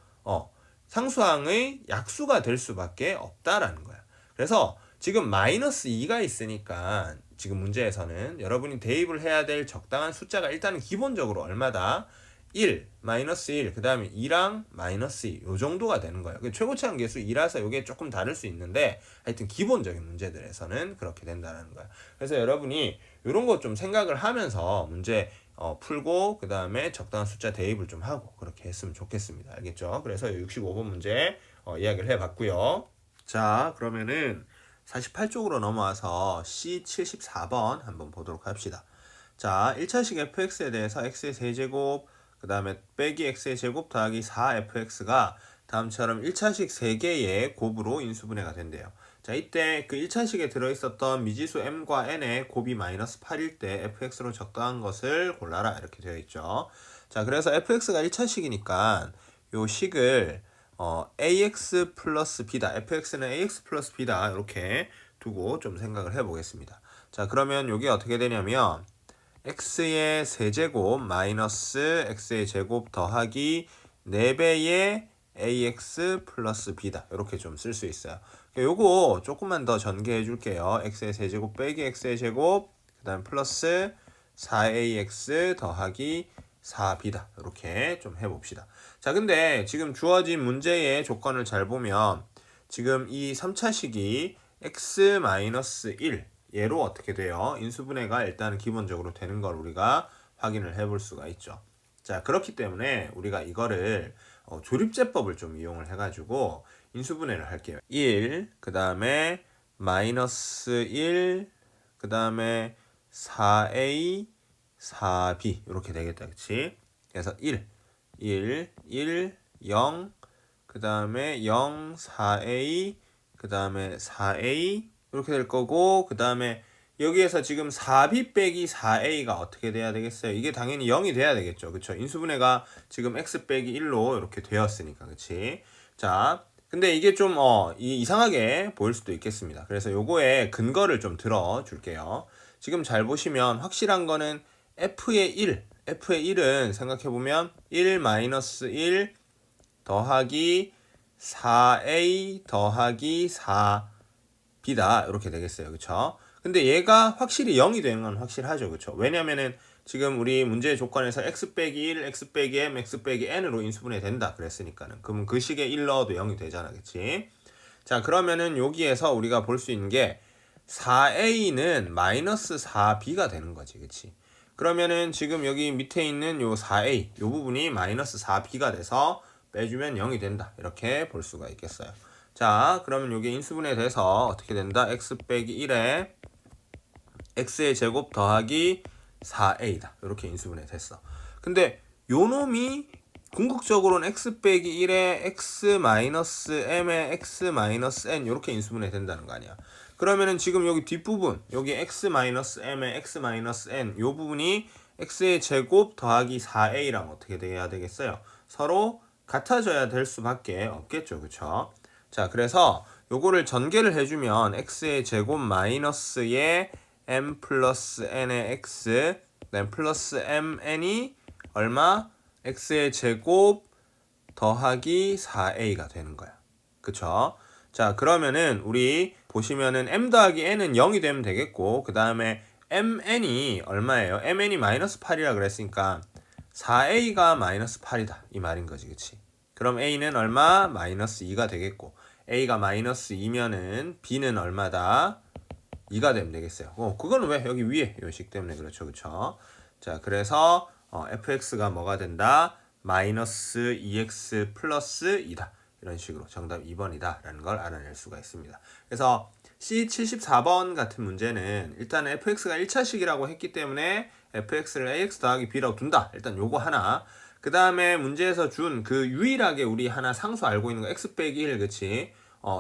상수항의 약수가 될 수밖에 없다라는 거야. 그래서 지금 마이너스 2가 있으니까 지금 문제에서는 여러분이 대입을 해야 될 적당한 숫자가 일단은 기본적으로 얼마다? 1, 마이너스 1, 그 다음에 2랑 마이너스 2, 요 정도가 되는 거예요. 최고차항 계수 2라서 이게 조금 다를 수 있는데, 하여튼 기본적인 문제들에서는 그렇게 된다는 거야. 그래서 여러분이 이런 거 좀 생각을 하면서 문제 풀고, 그 다음에 적당한 숫자 대입을 좀 하고 그렇게 했으면 좋겠습니다. 알겠죠? 그래서 65번 문제 이야기를 해봤고요. 자, 그러면은 48쪽으로 넘어와서 C74번 한번 보도록 합시다. 자, 1차식 fx에 대해서 x의 세제곱, 그 다음에 빼기 x의 제곱 더하기 4fx가 다음처럼 1차식 3개의 곱으로 인수분해가 된대요. 자, 이때 그 1차식에 들어있었던 미지수 m과 n의 곱이 마이너스 8일 때 fx로 적당한 것을 골라라 이렇게 되어 있죠. 자, 그래서 fx가 1차식이니까 요 식을 ax 플러스 b다, fx는 ax 플러스 b다 이렇게 두고 좀 생각을 해보겠습니다. 자, 그러면 이게 어떻게 되냐면 x의 세제곱 마이너스 x의 제곱 더하기 4배의 ax 플러스 b다 이렇게 좀 쓸 수 있어요. 요거 조금만 더 전개해 줄게요. x의 세제곱 빼기 x의 제곱, 그 다음 플러스 4ax 더하기 4b다 이렇게 좀 해봅시다. 자, 근데 지금 주어진 문제의 조건을 잘 보면 지금 이 3차식이 x-1 얘로 어떻게 돼요? 인수분해가 일단 기본적으로 되는 걸 우리가 확인을 해볼 수가 있죠. 자, 그렇기 때문에 우리가 이거를 조립제법을 좀 이용을 해가지고 인수분해를 할게요. 1, 그 다음에 마이너스 1, 그 다음에 4a, 4b 이렇게 되겠다. 그치? 그래서 1, 0, 그 다음에 0, 4a, 그 다음에 4a 이렇게 될 거고, 그 다음에 여기에서 지금 4b 빼기 4a가 어떻게 돼야 되겠어요? 이게 당연히 0이 돼야 되겠죠. 그쵸? 인수분해가 지금 x 빼기 1로 이렇게 되었으니까. 그치? 자, 근데 이게 좀 이상하게 보일 수도 있겠습니다. 그래서 요거에 근거를 좀 들어줄게요. 지금 잘 보시면 확실한 거는 f의 1은 생각해보면 1-1 더하기 4a 더하기 4b다 이렇게 되겠어요. 그쵸? 근데 얘가 확실히 0이 되는 건 확실하죠. 그쵸? 왜냐면은 지금 우리 문제의 조건에서 x 빼기 1, x 빼기 m, x 빼기 n으로 인수분해 된다 그랬으니까는, 그럼 그 식에 1 넣어도 0이 되잖아. 그치? 자, 그러면은 여기에서 우리가 볼 수 있는 게 4a는 마이너스 4b가 되는 거지. 그치? 그러면은 지금 여기 밑에 있는 요 4a 요 부분이 마이너스 4b가 돼서 빼주면 0이 된다 이렇게 볼 수가 있겠어요. 자, 그러면 이게 인수분해 돼서 어떻게 된다? x 빼기 1에 x의 제곱 더하기 4a다 이렇게 인수분해 됐어. 근데 요 놈이 궁극적으로는 x 빼기 1에 x 마이너스 m에 x 마이너스 n 이렇게 인수분해 된다는 거 아니야. 그러면은 지금 여기 뒷부분 여기 x 마이너스 m에 x 마이너스 n 요 부분이 x의 제곱 더하기 4a랑 어떻게 돼야 되겠어요? 서로 같아져야 될 수밖에 없겠죠. 그쵸? 자, 그래서 요거를 전개를 해주면 x의 제곱 마이너스의 m 플러스 n의 x, 그다음 플러스 mn이 얼마? x의 제곱 더하기 4a가 되는 거야. 그쵸? 자, 그러면은 우리 보시면은 m 더하기 n은 0이 되면 되겠고, 그 다음에 mn이 얼마예요? mn이 마이너스 8이라 그랬으니까 4a가 마이너스 8이다 이 말인 거지. 그치? 그럼 a는 얼마? 마이너스 2가 되겠고, a가 마이너스 2면은 b는 얼마다? 2가 되면 되겠어요. 그거는 왜? 여기 위에 요식 때문에 그렇죠. 그쵸? 자, 그래서 fx가 뭐가 된다? 마이너스 2x 플러스 2다. 이런 식으로 정답 2번이다 라는 걸 알아낼 수가 있습니다. 그래서 C74번 같은 문제는 일단 fx가 1차식이라고 했기 때문에 fx를 ax 더하기 b라고 둔다. 일단 요거 하나. 그 다음에 문제에서 준 그 유일하게 우리 하나 상수 알고 있는 거 x 빼기 1, 그치?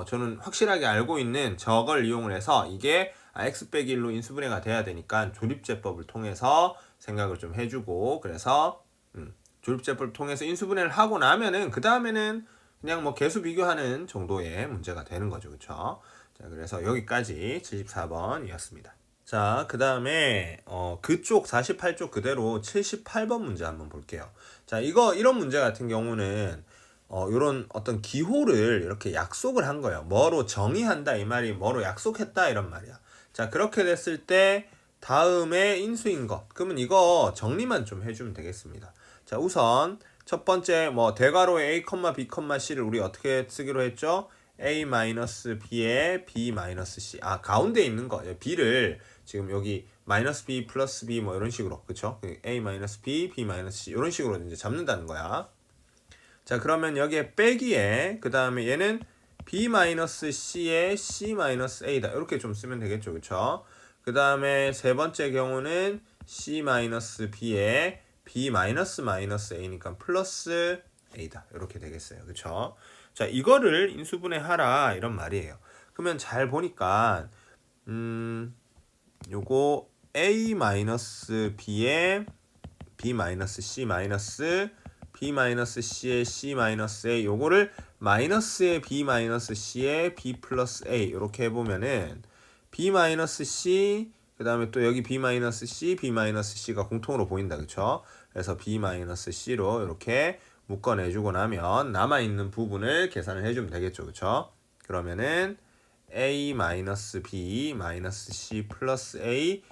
저는 확실하게 알고 있는 저걸 이용을 해서 이게 x 빼기 1로 인수분해가 돼야 되니까 조립제법을 통해서 생각을 좀 해주고, 그래서 조립제법을 통해서 인수분해를 하고 나면은 그 다음에는 그냥 뭐 개수 비교하는 정도의 문제가 되는 거죠. 그쵸? 자, 그래서 여기까지 74번이었습니다. 자, 그 다음에 그쪽 48쪽 그대로 78번 문제 한번 볼게요. 자, 이런 문제 같은 경우는 요런 어떤 기호를 이렇게 약속을 한 거예요. 뭐로 정의한다 이 말이 뭐로 약속했다 이런 말이야. 자, 그렇게 됐을 때 다음에 인수인 것. 그러면 이거 정리만 좀 해주면 되겠습니다. 자, 우선 첫 번째 뭐 대괄호의 a, b, c를 우리 어떻게 쓰기로 했죠? a-b에 b-c. 가운데 있는 거 b를 지금 여기 -b 플러스 b 뭐 이런 식으로, 그쵸? a-b, b-c 이런 식으로 이제 잡는다는 거야. 자, 그러면 여기에 빼기에 그 다음에 얘는 b-c에 c-a다 이렇게 좀 쓰면 되겠죠. 그쵸? 그 다음에 세 번째 경우는 c-b에 b-a니까 플러스 a다 이렇게 되겠어요. 그쵸? 자, 이거를 인수분해하라 이런 말이에요. 그러면 잘 보니까 요거 a-b에 b-c b-c에 c-a 요거를 마이너스에 b-c에 b 플러스 a 이렇게 해보면은 b-c 그 다음에 또 여기 b-c b-c가 공통으로 보인다. 그쵸? 그래서 b-c로 이렇게 묶어내주고 나면 남아있는 부분을 계산을 해주면 되겠죠. 그쵸? 그러면은 a-b-c 플러스 a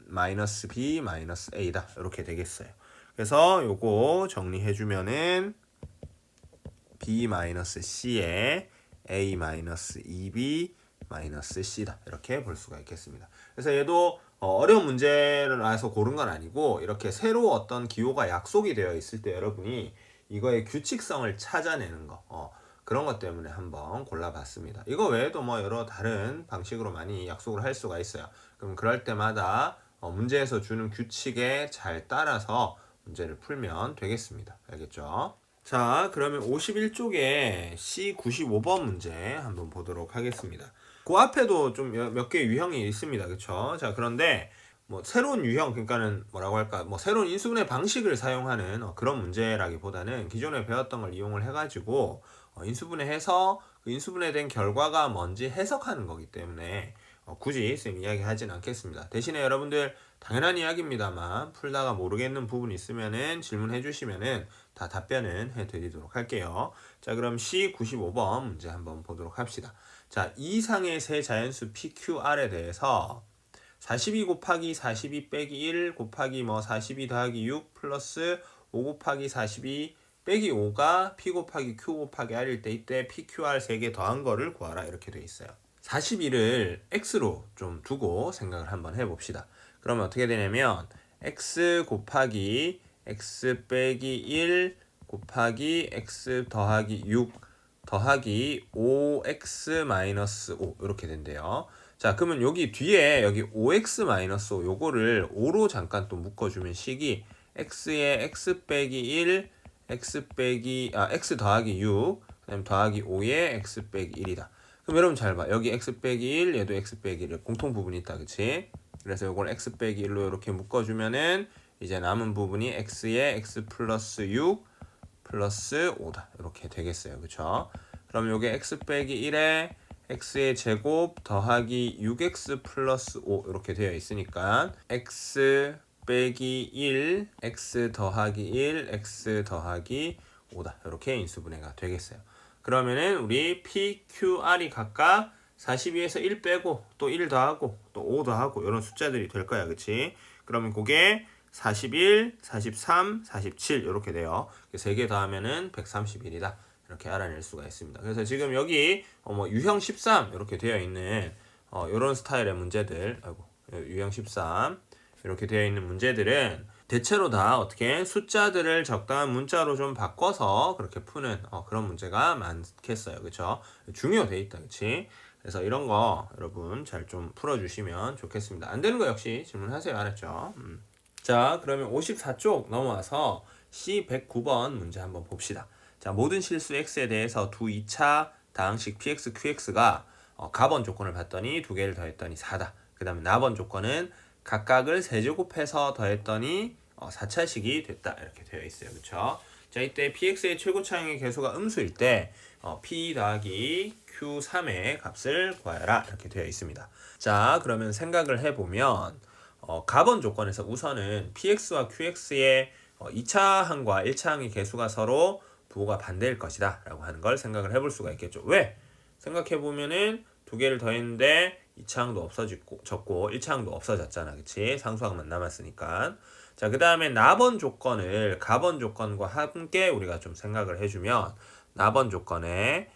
-b-a다 이렇게 되겠어요. 그래서 요거 정리해주면은 b-c에 a-2b -c다 이렇게 볼 수가 있겠습니다. 그래서 얘도 어려운 문제라서 고른 건 아니고 이렇게 새로 어떤 기호가 약속이 되어 있을 때 여러분이 이거의 규칙성을 찾아내는 거 그런 것 때문에 한번 골라봤습니다. 이거 외에도 뭐 여러 다른 방식으로 많이 약속을 할 수가 있어요. 그럼 그럴 때마다 문제에서 주는 규칙에 잘 따라서 문제를 풀면 되겠습니다. 알겠죠? 자, 그러면 51쪽에 C95번 문제 한번 보도록 하겠습니다. 그 앞에도 좀 몇 개의 유형이 있습니다. 그쵸? 자, 그런데 뭐 새로운 유형, 그러니까는 뭐라고 할까, 뭐 새로운 인수분해 방식을 사용하는 그런 문제라기보다는 기존에 배웠던 걸 이용을 해가지고 인수분해해서 그 인수분해된 결과가 뭔지 해석하는 거기 때문에 굳이 쌤 이야기하진 않겠습니다. 대신에 여러분들 당연한 이야기입니다만 풀다가 모르겠는 부분 있으면은 질문해 주시면은 다 답변은 해드리도록 할게요. 자, 그럼 C95번 문제 한번 보도록 합시다. 자, 이상의 세 자연수 PQR에 대해서 42 곱하기 42 빼기 1 곱하기 뭐 42 더하기 6 플러스 5 곱하기 42 빼기 5가 P 곱하기 Q 곱하기 R일 때 이때 PQR 3개 더한 거를 구하라 이렇게 돼 있어요. 41을 X로 좀 두고 생각을 한번 해봅시다. 그러면 어떻게 되냐면 X 곱하기 X 빼기 1 곱하기 X 더하기 6 더하기 5X 마이너스 5 이렇게 된대요. 자, 그러면 여기 뒤에 여기 5X-5 요거를 5로 잠깐 또 묶어주면 식이 X에 X 빼기 1 X 더하기 6 그다음 더하기 5에 X 빼기 1이다. 그럼 여러분 잘 봐. 여기 X 빼기 1 얘도 X 빼기 1 공통 부분이 있다. 그치? 그래서 요걸 X 빼기 1로 이렇게 묶어주면은 이제 남은 부분이 X에 X 플러스 6 플러스 5다. 이렇게 되겠어요. 그쵸? 그럼 요게 X 빼기 1에 X의 제곱 더하기 6X 플러스 5 이렇게 되어 있으니까 X 빼기 1, X 더하기 1, X 더하기 5다. 이렇게 인수분해가 되겠어요. 그러면은 우리 PQR이 각각 42에서 1 빼고 또 1 더하고 또 5 더하고 이런 숫자들이 될 거야. 그치? 그러면 그게 41, 43, 47 이렇게 돼요. 3개 더하면은 131이다. 이렇게 알아낼 수가 있습니다. 그래서 지금 여기 뭐 유형 13 이렇게 되어 있는 이런 스타일의 문제들, 아이고, 유형 13 이렇게 되어 있는 문제들은 대체로 다 어떻게 숫자들을 적당한 문자로 좀 바꿔서 그렇게 푸는 그런 문제가 많겠어요. 그쵸? 중요돼 있다. 그치? 그래서 이런 거 여러분 잘 좀 풀어주시면 좋겠습니다. 안 되는 거 역시 질문하세요. 알았죠? 자, 그러면 54쪽 넘어와서 C109번 문제 한번 봅시다. 자, 모든 실수 x에 대해서 두 2차 다항식 px, qx가 가번 조건을 봤더니 두 개를 더했더니 4다. 그 다음에 나번 조건은 각각을 세제곱해서 더했더니 4차식이 됐다. 이렇게 되어 있어요. 그쵸? 자, 이때 px의 최고차항의 계수가 음수일 때 p 더하기 q3의 값을 구하여라. 이렇게 되어 있습니다. 자, 그러면 생각을 해보면 가번 조건에서 우선은 px와 qx의 2차항과 1차항의 계수가 서로 부호가 반대일 것이다 라고 하는 걸 생각을 해볼 수가 있겠죠. 왜? 생각해보면은 두 개를 더했는데 2차항도 없어졌고 1차항도 없어졌잖아. 그치? 상수항만 남았으니까. 자, 그 다음에 나번 조건을 가번 조건과 함께 우리가 좀 생각을 해주면 나번 조건에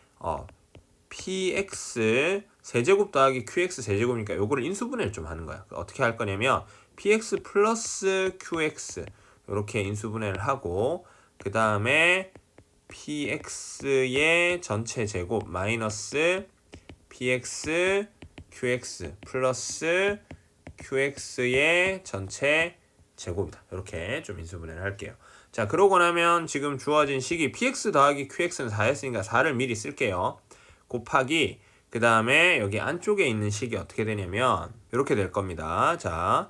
px 세제곱 더하기 qx 세제곱이니까 요거를 인수분해를 좀 하는 거야. 어떻게 할 거냐면 px 플러스 qx 이렇게 인수분해를 하고 그 다음에 px의 전체 제곱 마이너스 px qx 플러스 qx의 전체 제곱이다. 이렇게 좀 인수분해를 할게요. 자, 그러고 나면 지금 주어진 식이 px 더하기 qx는 4였으니까 4를 미리 쓸게요. 곱하기 그 다음에 여기 안쪽에 있는 식이 어떻게 되냐면 이렇게 될 겁니다. 자,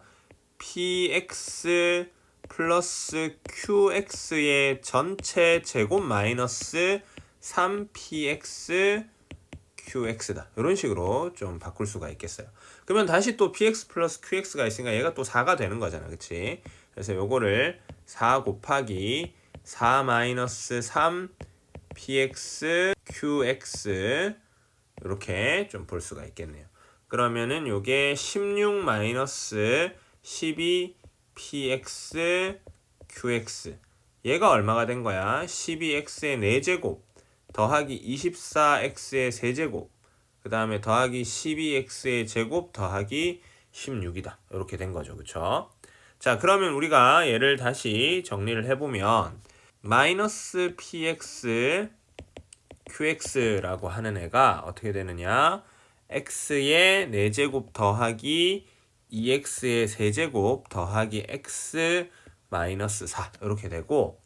px 플러스 qx의 전체 제곱 마이너스 3px qx다. 이런 식으로 좀 바꿀 수가 있겠어요. 그러면 다시 또 px 플러스 qx가 있으니까 얘가 또 4가 되는 거잖아. 그치? 그래서 요거를 4 곱하기 4 마이너스 3 px qx 이렇게 좀 볼 수가 있겠네요. 그러면은 요게 16 마이너스 12 px qx 얘가 얼마가 된 거야? 12x의 4제곱 더하기 24x의 세제곱 그 다음에 더하기 12x의 제곱 더하기 16이다. 이렇게 된 거죠. 그쵸? 자, 그러면 우리가 얘를 다시 정리를 해보면 마이너스 px qx라고 하는 애가 어떻게 되느냐? x의 4제곱 더하기 2x의 세제곱 더하기 x 마이너스 4 이렇게 되고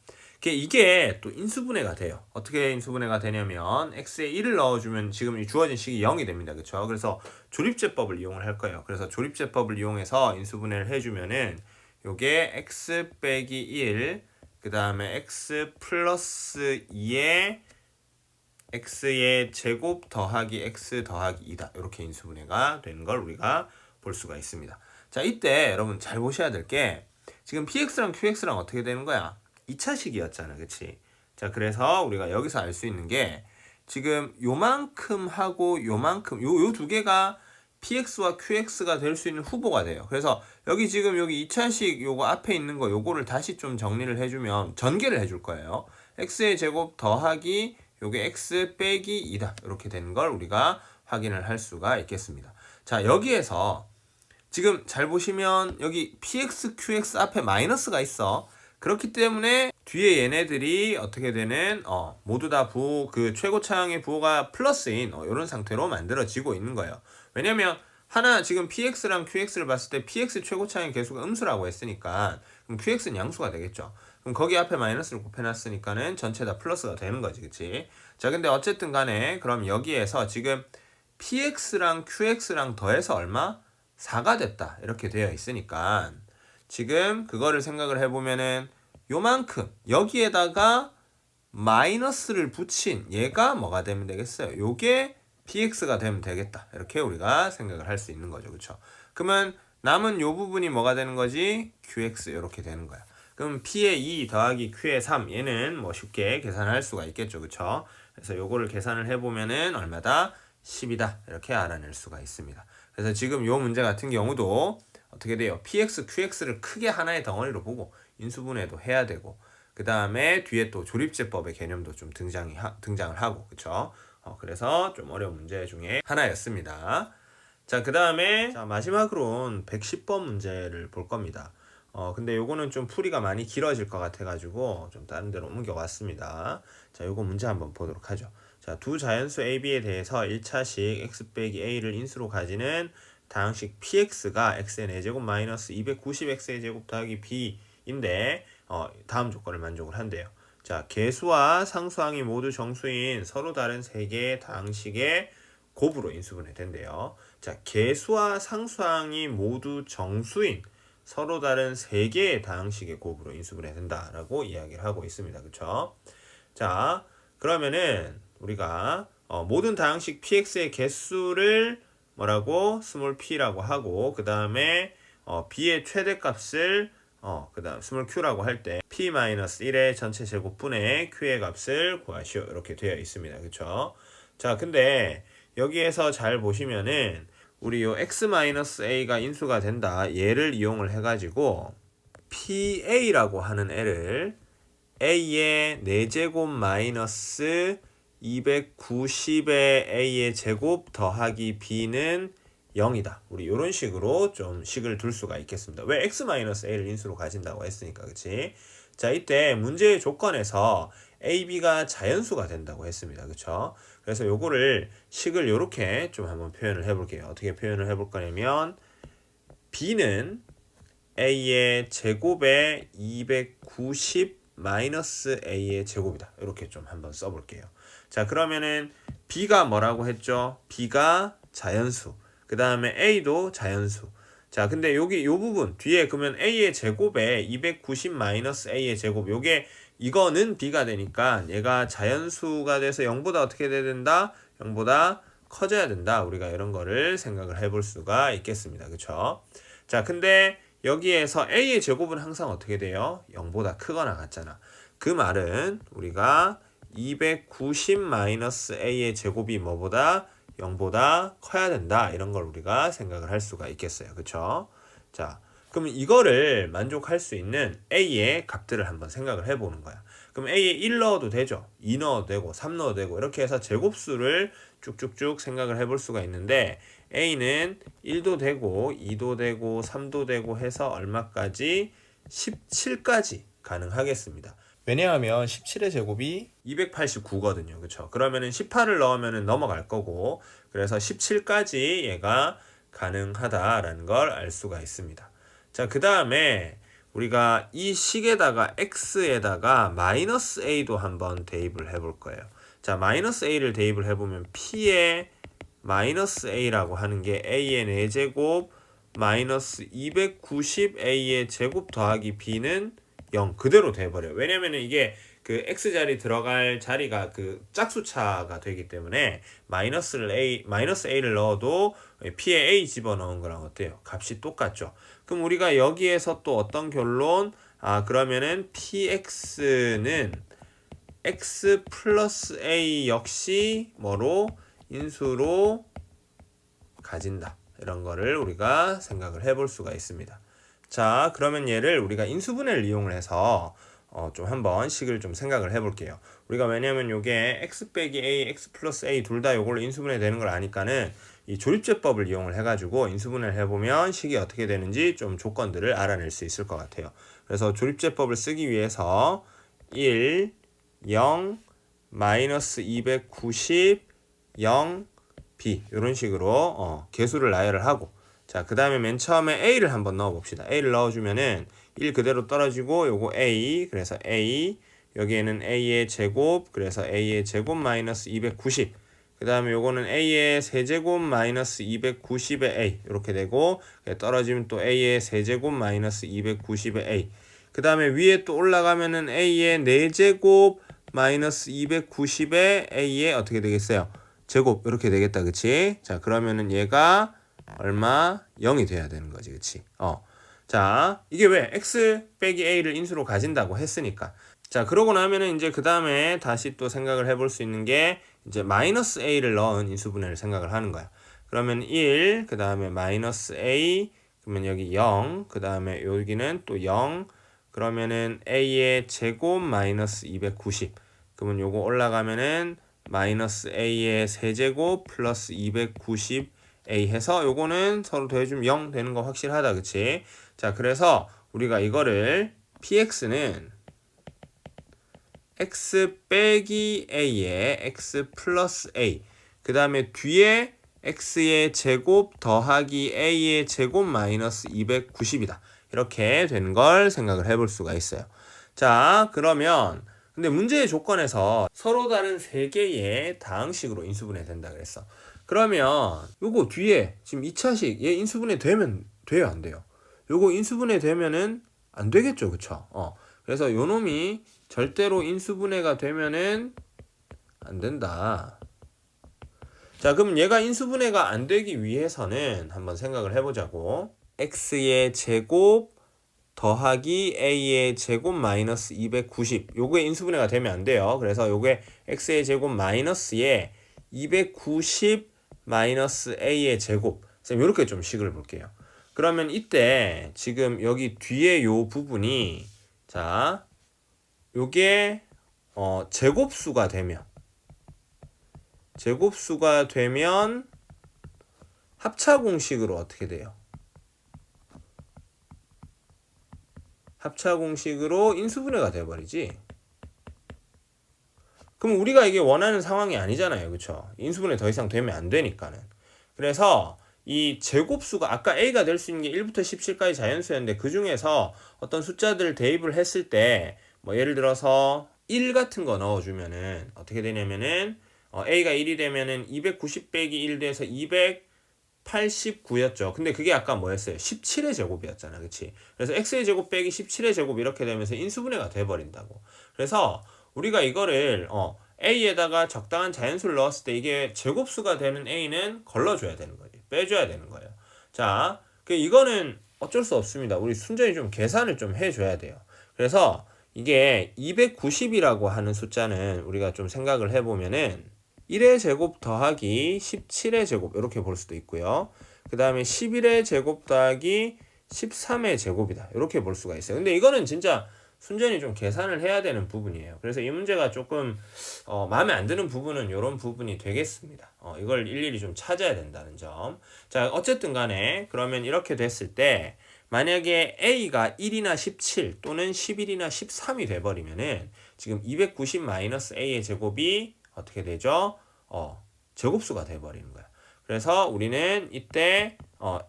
이게 또 인수분해가 돼요. 어떻게 인수분해가 되냐면 x에 1을 넣어주면 지금 주어진 식이 0이 됩니다. 그렇죠? 그래서 조립제법을 이용을 할 거예요. 그래서 조립제법을 이용해서 인수분해를 해주면은 요게 x 빼기 1, 그 다음에 x 플러스 2의 x의 제곱 더하기 x 더하기 2다. 이렇게 인수분해가 되는 걸 우리가 볼 수가 있습니다. 자, 이때 여러분 잘 보셔야 될 게 지금 px랑 qx랑 어떻게 되는 거야? 2차식이었잖아. 그치? 자, 그래서 우리가 여기서 알 수 있는 게 지금 요만큼 하고 요만큼 요 두 개가 px와 qx가 될 수 있는 후보가 돼요. 그래서 여기 지금 여기 2차식 요거 앞에 있는 거 요거를 다시 좀 정리를 해주면 전개를 해줄 거예요. x의 제곱 더하기 요게 x 빼기 2다. 이렇게 되는 걸 우리가 확인을 할 수가 있겠습니다. 자, 여기에서 지금 잘 보시면 여기 px, qx 앞에 마이너스가 있어. 그렇기 때문에 뒤에 얘네들이 어떻게 되는 모두 다 부호 그 최고차항의 부호가 플러스인 이런 상태로 만들어지고 있는 거예요. 왜냐면 하나 지금 px랑 qx를 봤을 때 px 최고차항의 계수가 음수라고 했으니까 그럼 qx는 양수가 되겠죠. 그럼 거기 앞에 마이너스를 곱해놨으니까는 전체 다 플러스가 되는 거지, 그치? 자, 근데 어쨌든 간에 그럼 여기에서 지금 px랑 qx랑 더해서 얼마? 4가 됐다. 이렇게 되어 있으니까 지금 그거를 생각을 해보면은 요만큼 여기에다가 마이너스를 붙인 얘가 뭐가 되면 되겠어요? 요게 px가 되면 되겠다. 이렇게 우리가 생각을 할 수 있는 거죠. 그쵸? 그러면 남은 요 부분이 뭐가 되는 거지? qx 이렇게 되는 거야. 그럼 p의 2 더하기 q의 3 얘는 뭐 쉽게 계산할 수가 있겠죠. 그쵸? 그래서 요거를 계산을 해보면은 얼마다? 10이다. 이렇게 알아낼 수가 있습니다. 그래서 지금 요 문제 같은 경우도 어떻게 돼요? px, qx를 크게 하나의 덩어리로 보고 인수분해도 해야 되고 그 다음에 뒤에 또 조립제법의 개념도 좀 등장을 하고 그쵸? 그래서 좀 어려운 문제 중에 하나였습니다. 자, 그 다음에 마지막으로는 110번 문제를 볼 겁니다. 근데 요거는 좀 풀이가 많이 길어질 것 같아가지고 좀 다른 데로 옮겨왔습니다. 자, 요거 문제 한번 보도록 하죠. 자, 두 자연수 A, B에 대해서 1차식 x 빼기 a를 인수로 가지는 다항식 px가 x의 4제곱 마이너스 290x의 제곱 더하기 b인데 다음 조건을 만족을 한대요. 자, 개수와 상수항이 모두 정수인 서로 다른 세 개의 다항식의 곱으로 인수분해 된대요. 자, 개수와 상수항이 모두 정수인 서로 다른 세 개의 다항식의 곱으로 인수분해 된다라고 이야기를 하고 있습니다. 그렇죠? 자, 그러면은 우리가 모든 다항식 px의 개수를 뭐라고 스몰 p라고 하고 그 다음에 b의 최대값을 그 다음 스몰 q라고 할 때 p-1의 전체 제곱분의 q의 값을 구하시오 이렇게 되어 있습니다. 그렇죠? 자, 근데 여기에서 잘 보시면은 우리 요 x-a가 인수가 된다 얘를 이용을 해가지고 pa라고 하는 애를 a의 4제곱 마이너스 290의 a의 제곱 더하기 b는 0이다. 우리 이런 식으로 좀 식을 둘 수가 있겠습니다. 왜 x-a를 인수로 가진다고 했으니까, 그치? 자, 이때 문제의 조건에서 a, b가 자연수가 된다고 했습니다. 그쵸? 그래서 요거를 식을 요렇게 좀 한번 표현을 해볼게요. 어떻게 표현을 해볼 거냐면 b는 a의 제곱에 290 마이너스 a의 제곱이다. 이렇게 좀 한번 써볼게요. 자, 그러면은 b가 뭐라고 했죠? b가 자연수. 그 다음에 a도 자연수. 자, 근데 여기 요 부분 뒤에 그러면 a의 제곱에 290 마이너스 a의 제곱 요게 이거는 b가 되니까 얘가 자연수가 돼서 0보다 어떻게 돼야 된다? 0보다 커져야 된다. 우리가 이런 거를 생각을 해볼 수가 있겠습니다. 그쵸? 자, 근데 여기에서 a의 제곱은 항상 어떻게 돼요? 0보다 크거나 같잖아. 그 말은 우리가 290-a의 제곱이 뭐보다 0보다 커야 된다. 이런 걸 우리가 생각을 할 수가 있겠어요. 그쵸? 자, 그럼 이거를 만족할 수 있는 a의 값들을 한번 생각을 해보는 거야. 그럼 a에 1 넣어도 되죠. 2 넣어도 되고 3 넣어도 되고 이렇게 해서 제곱수를 쭉쭉쭉 생각을 해볼 수가 있는데 a는 1도 되고 2도 되고 3도 되고 해서 얼마까지? 17까지 가능하겠습니다. 왜냐하면 17의 제곱이 289거든요. 그쵸? 그러면은 18을 넣으면 넘어갈 거고 그래서 17까지 얘가 가능하다라는 걸 알 수가 있습니다. 자, 그 다음에 우리가 이 식에다가 x에다가 마이너스 a도 한번 대입을 해볼 거예요. 자, 마이너스 a를 대입을 해보면 p의 마이너스 a라고 하는 게 a의 4제곱 마이너스 290a의 제곱 더하기 b는 0 그대로 돼버려요. 왜냐면은 이게 그 x자리 들어갈 자리가 그 짝수차가 되기 때문에 마이너스 a를 넣어도 p에 a 집어넣은 거랑 어때요? 값이 똑같죠. 그럼 우리가 여기에서 또 어떤 결론? 그러면은 px는 x 플러스 a 역시 뭐로? 인수로 가진다. 이런 거를 우리가 생각을 해볼 수가 있습니다. 자, 그러면 얘를 우리가 인수분해를 이용을 해서 좀 한번 식을 좀 생각을 해볼게요. 우리가 왜냐면 요게 x 빼기 a, x 플러스 a 둘 다 요걸로 인수분해 되는 걸 아니까는 이 조립제법을 이용을 해가지고 인수분해를 해보면 식이 어떻게 되는지 좀 조건들을 알아낼 수 있을 것 같아요. 그래서 조립제법을 쓰기 위해서 1, 0, 마이너스 290, 0, b 이런 식으로 개수를 나열을 하고 자, 그 다음에 맨 처음에 a를 한번 넣어 봅시다. a를 넣어주면은 1 그대로 떨어지고 요거 a 그래서 a 여기에는 a의 제곱 그래서 a의 제곱 마이너스 290 그 다음에 요거는 a의 세제곱 마이너스 290의 a 이렇게 되고 떨어지면 또 a의 세제곱 마이너스 290의 a 그 다음에 위에 또 올라가면은 a의 4제곱 마이너스 290의 a의 어떻게 되겠어요? 제곱 이렇게 되겠다. 그치? 자, 그러면은 얘가 얼마? 0이 돼야 되는 거지. 그치? 자, 이게 왜 x 빼기 a를 인수로 가진다고 했으니까. 자, 그러고 나면은 이제 그 다음에 다시 또 생각을 해볼 수 있는 게 이제 마이너스 a를 넣은 인수분해를 생각을 하는 거야. 그러면 1, 그 다음에 마이너스 a, 그러면 여기 0, 그 다음에 여기는 또 0, 그러면은 a의 제곱 마이너스 290. 그러면 요거 올라가면은 마이너스 a의 세제곱 플러스 290 A 해서 요거는 서로 더해주면 0 되는 거 확실하다. 그치? 자, 그래서 우리가 이거를 px는 x 빼기 a에 x 플러스 a, 그 다음에 뒤에 x의 제곱 더하기 a의 제곱 마이너스 290이다. 이렇게 되는 걸 생각을 해볼 수가 있어요. 자, 그러면 근데 문제의 조건에서 서로 다른 세 개의 다항식으로 인수분해 된다 그랬어. 그러면 요거 뒤에 지금 2차식 얘 인수분해 되면 돼요, 안 돼요? 요거 인수분해 되면은 안 되겠죠, 그쵸? 그래서 요 놈이 절대로 인수분해가 되면은 안 된다. 자, 그럼 얘가 인수분해가 안 되기 위해서는 한번 생각을 해보자고. x의 제곱 더하기 a의 제곱 마이너스 290, 요게 인수분해가 되면 안 돼요. 그래서 요게 x의 제곱 마이너스에 290 마이너스 a의 제곱, 이렇게 좀 식을 볼게요. 그러면 이때 지금 여기 뒤에 요 부분이, 자, 요게 제곱수가 되면 합차공식으로 어떻게 돼요? 합차공식으로 인수분해가 돼버리지. 그럼 우리가 이게 원하는 상황이 아니잖아요, 그쵸? 인수분해 더 이상 되면 안 되니까는. 그래서 이 제곱수가 아까 a가 될 수 있는 게 1부터 17까지 자연수였는데, 그 중에서 어떤 숫자들을 대입을 했을 때 뭐 예를 들어서 1 같은 거 넣어주면은 어떻게 되냐면은 a가 1이 되면은 290 빼기 1 돼서 289였죠. 근데 그게 아까 뭐였어요? 17의 제곱이었잖아, 그치? 그래서 x의 제곱 빼기 17의 제곱 이렇게 되면서 인수분해가 돼버린다고. 그래서 우리가 이거를 a에다가 적당한 자연수를 넣었을 때 이게 제곱수가 되는 a는 걸러줘야 되는 거지. 빼줘야 되는 거예요. 자, 이거는 어쩔 수 없습니다. 우리 순전히 좀 계산을 좀 해줘야 돼요. 그래서 이게 290이라고 하는 숫자는 우리가 좀 생각을 해보면은 1의 제곱 더하기 17의 제곱 이렇게 볼 수도 있고요. 그 다음에 11의 제곱 더하기 13의 제곱이다. 이렇게 볼 수가 있어요. 근데 이거는 진짜 순전히 좀 계산을 해야 되는 부분이에요. 그래서 이 문제가 조금 마음에 안 드는 부분은 이런 부분이 되겠습니다. 이걸 일일이 좀 찾아야 된다는 점. 자, 어쨌든 간에 그러면 이렇게 됐을 때 만약에 a가 1이나 17 또는 11이나 13이 돼버리면은 지금 290 마이너스 a의 제곱이 어떻게 되죠? 제곱수가 돼버리는 거야. 그래서 우리는 이때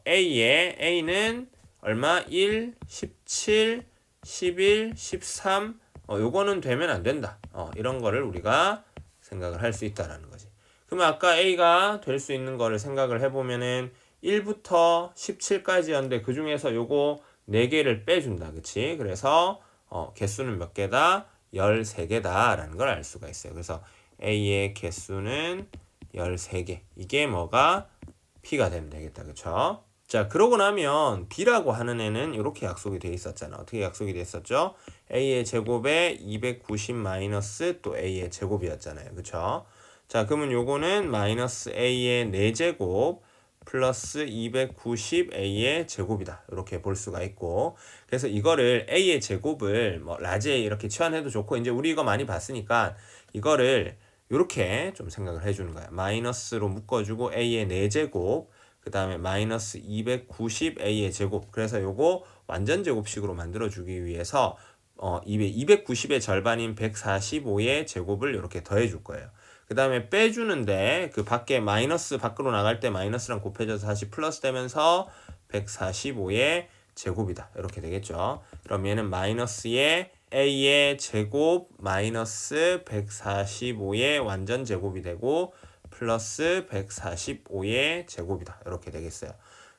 a는 얼마? 1, 17, 11, 13 요거는 되면 안 된다. 이런 거를 우리가 생각을 할 수 있다라는 거지. 그러면 아까 a가 될 수 있는 거를 생각을 해보면은 1부터 17까지였는데 그 중에서 요거 4개를 빼준다. 그치? 그래서 개수는 몇 개다? 13개다 라는 걸 알 수가 있어요. 그래서 a의 개수는 13개. 이게 뭐가? p가 되면 되겠다. 그쵸? 자, 그러고 나면 b라고 하는 애는 이렇게 약속이 돼 있었잖아. 어떻게 약속이 돼 있었죠? a의 제곱에 290 마이너스 또 a의 제곱이었잖아요. 그쵸? 자, 그러면 요거는 마이너스 a의 4제곱 플러스 290a의 제곱이다. 이렇게 볼 수가 있고, 그래서 이거를 a의 제곱을 뭐 라지에 이렇게 치환해도 좋고, 이제 우리 이거 많이 봤으니까 이거를 이렇게 좀 생각을 해주는 거야. 마이너스로 묶어주고 a의 4제곱, 그 다음에 마이너스 290a의 제곱. 그래서 요거 완전 제곱식으로 만들어주기 위해서 290의 절반인 145의 제곱을 이렇게 더해줄 거예요. 그 다음에 빼주는데 그 밖에 마이너스 밖으로 나갈 때 마이너스랑 곱해져서 다시 플러스 되면서 145의 제곱이다. 이렇게 되겠죠. 그럼 얘는 마이너스의 a의 제곱 마이너스 145의 완전 제곱이 되고 플러스 145의 제곱이다. 이렇게 되겠어요.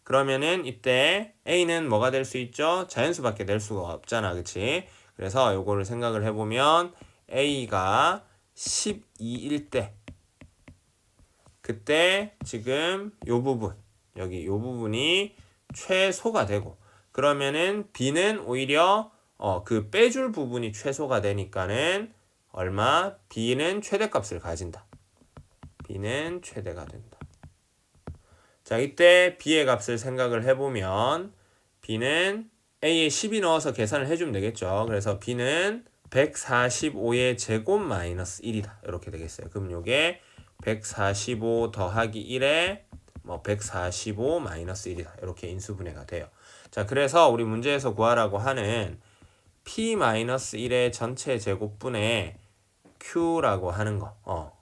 그러면은 이때 a는 뭐가 될 수 있죠? 자연수밖에 될 수가 없잖아. 그치? 그래서 요거를 생각을 해보면 a가 12일 때 그때 지금 요 부분 여기 요 부분이 최소가 되고, 그러면은 b는 오히려 그 빼줄 부분이 최소가 되니까는 얼마? b는 최대값을 가진다. b는 최대가 된다. 자, 이때 b의 값을 생각을 해보면 b는 a에 10이 넣어서 계산을 해주면 되겠죠. 그래서 b는 145의 제곱 마이너스 1이다. 이렇게 되겠어요. 그럼 요게 145 더하기 1에 뭐 145 마이너스 1이다. 이렇게 인수분해가 돼요. 자, 그래서 우리 문제에서 구하라고 하는 p-1의 전체 제곱분의 q라고 하는 거.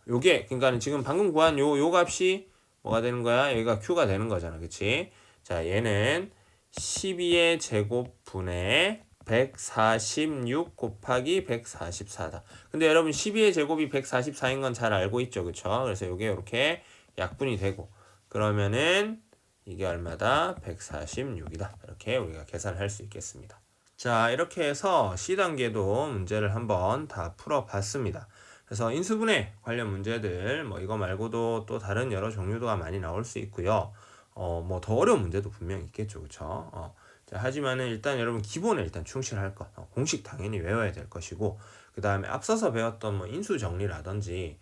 요게 그러니까 지금 방금 구한 요 값이 뭐가 되는 거야? 여기가 q가 되는 거잖아. 그치? 자, 얘는 12의 제곱분의 146 곱하기 144다. 근데 여러분 12의 제곱이 144인 건 잘 알고 있죠. 그쵸? 그래서 요게 이렇게 약분이 되고 그러면은 이게 얼마다? 146이다. 이렇게 우리가 계산을 할 수 있겠습니다. 자, 이렇게 해서 C단계도 문제를 한번 다 풀어봤습니다. 그래서 인수분해 관련 문제들 뭐 이거 말고도 또 다른 여러 종류도가 많이 나올 수 있고요. 뭐 더 어려운 문제도 분명히 있겠죠. 그쵸? 자, 하지만은 일단 여러분 기본에 일단 충실할 것. 공식 당연히 외워야 될 것이고 그 다음에 앞서서 배웠던 뭐 인수 정리라든지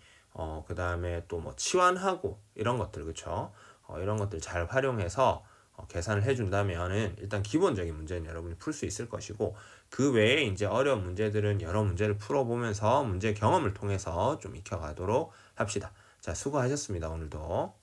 그 다음에 또 뭐 치환하고 이런 것들 그쵸? 이런 것들 잘 활용해서 계산을 해준다면은 일단 기본적인 문제는 여러분이 풀 수 있을 것이고 그 외에 이제 어려운 문제들은 여러 문제를 풀어보면서 문제 경험을 통해서 좀 익혀가도록 합시다. 자, 수고하셨습니다. 오늘도.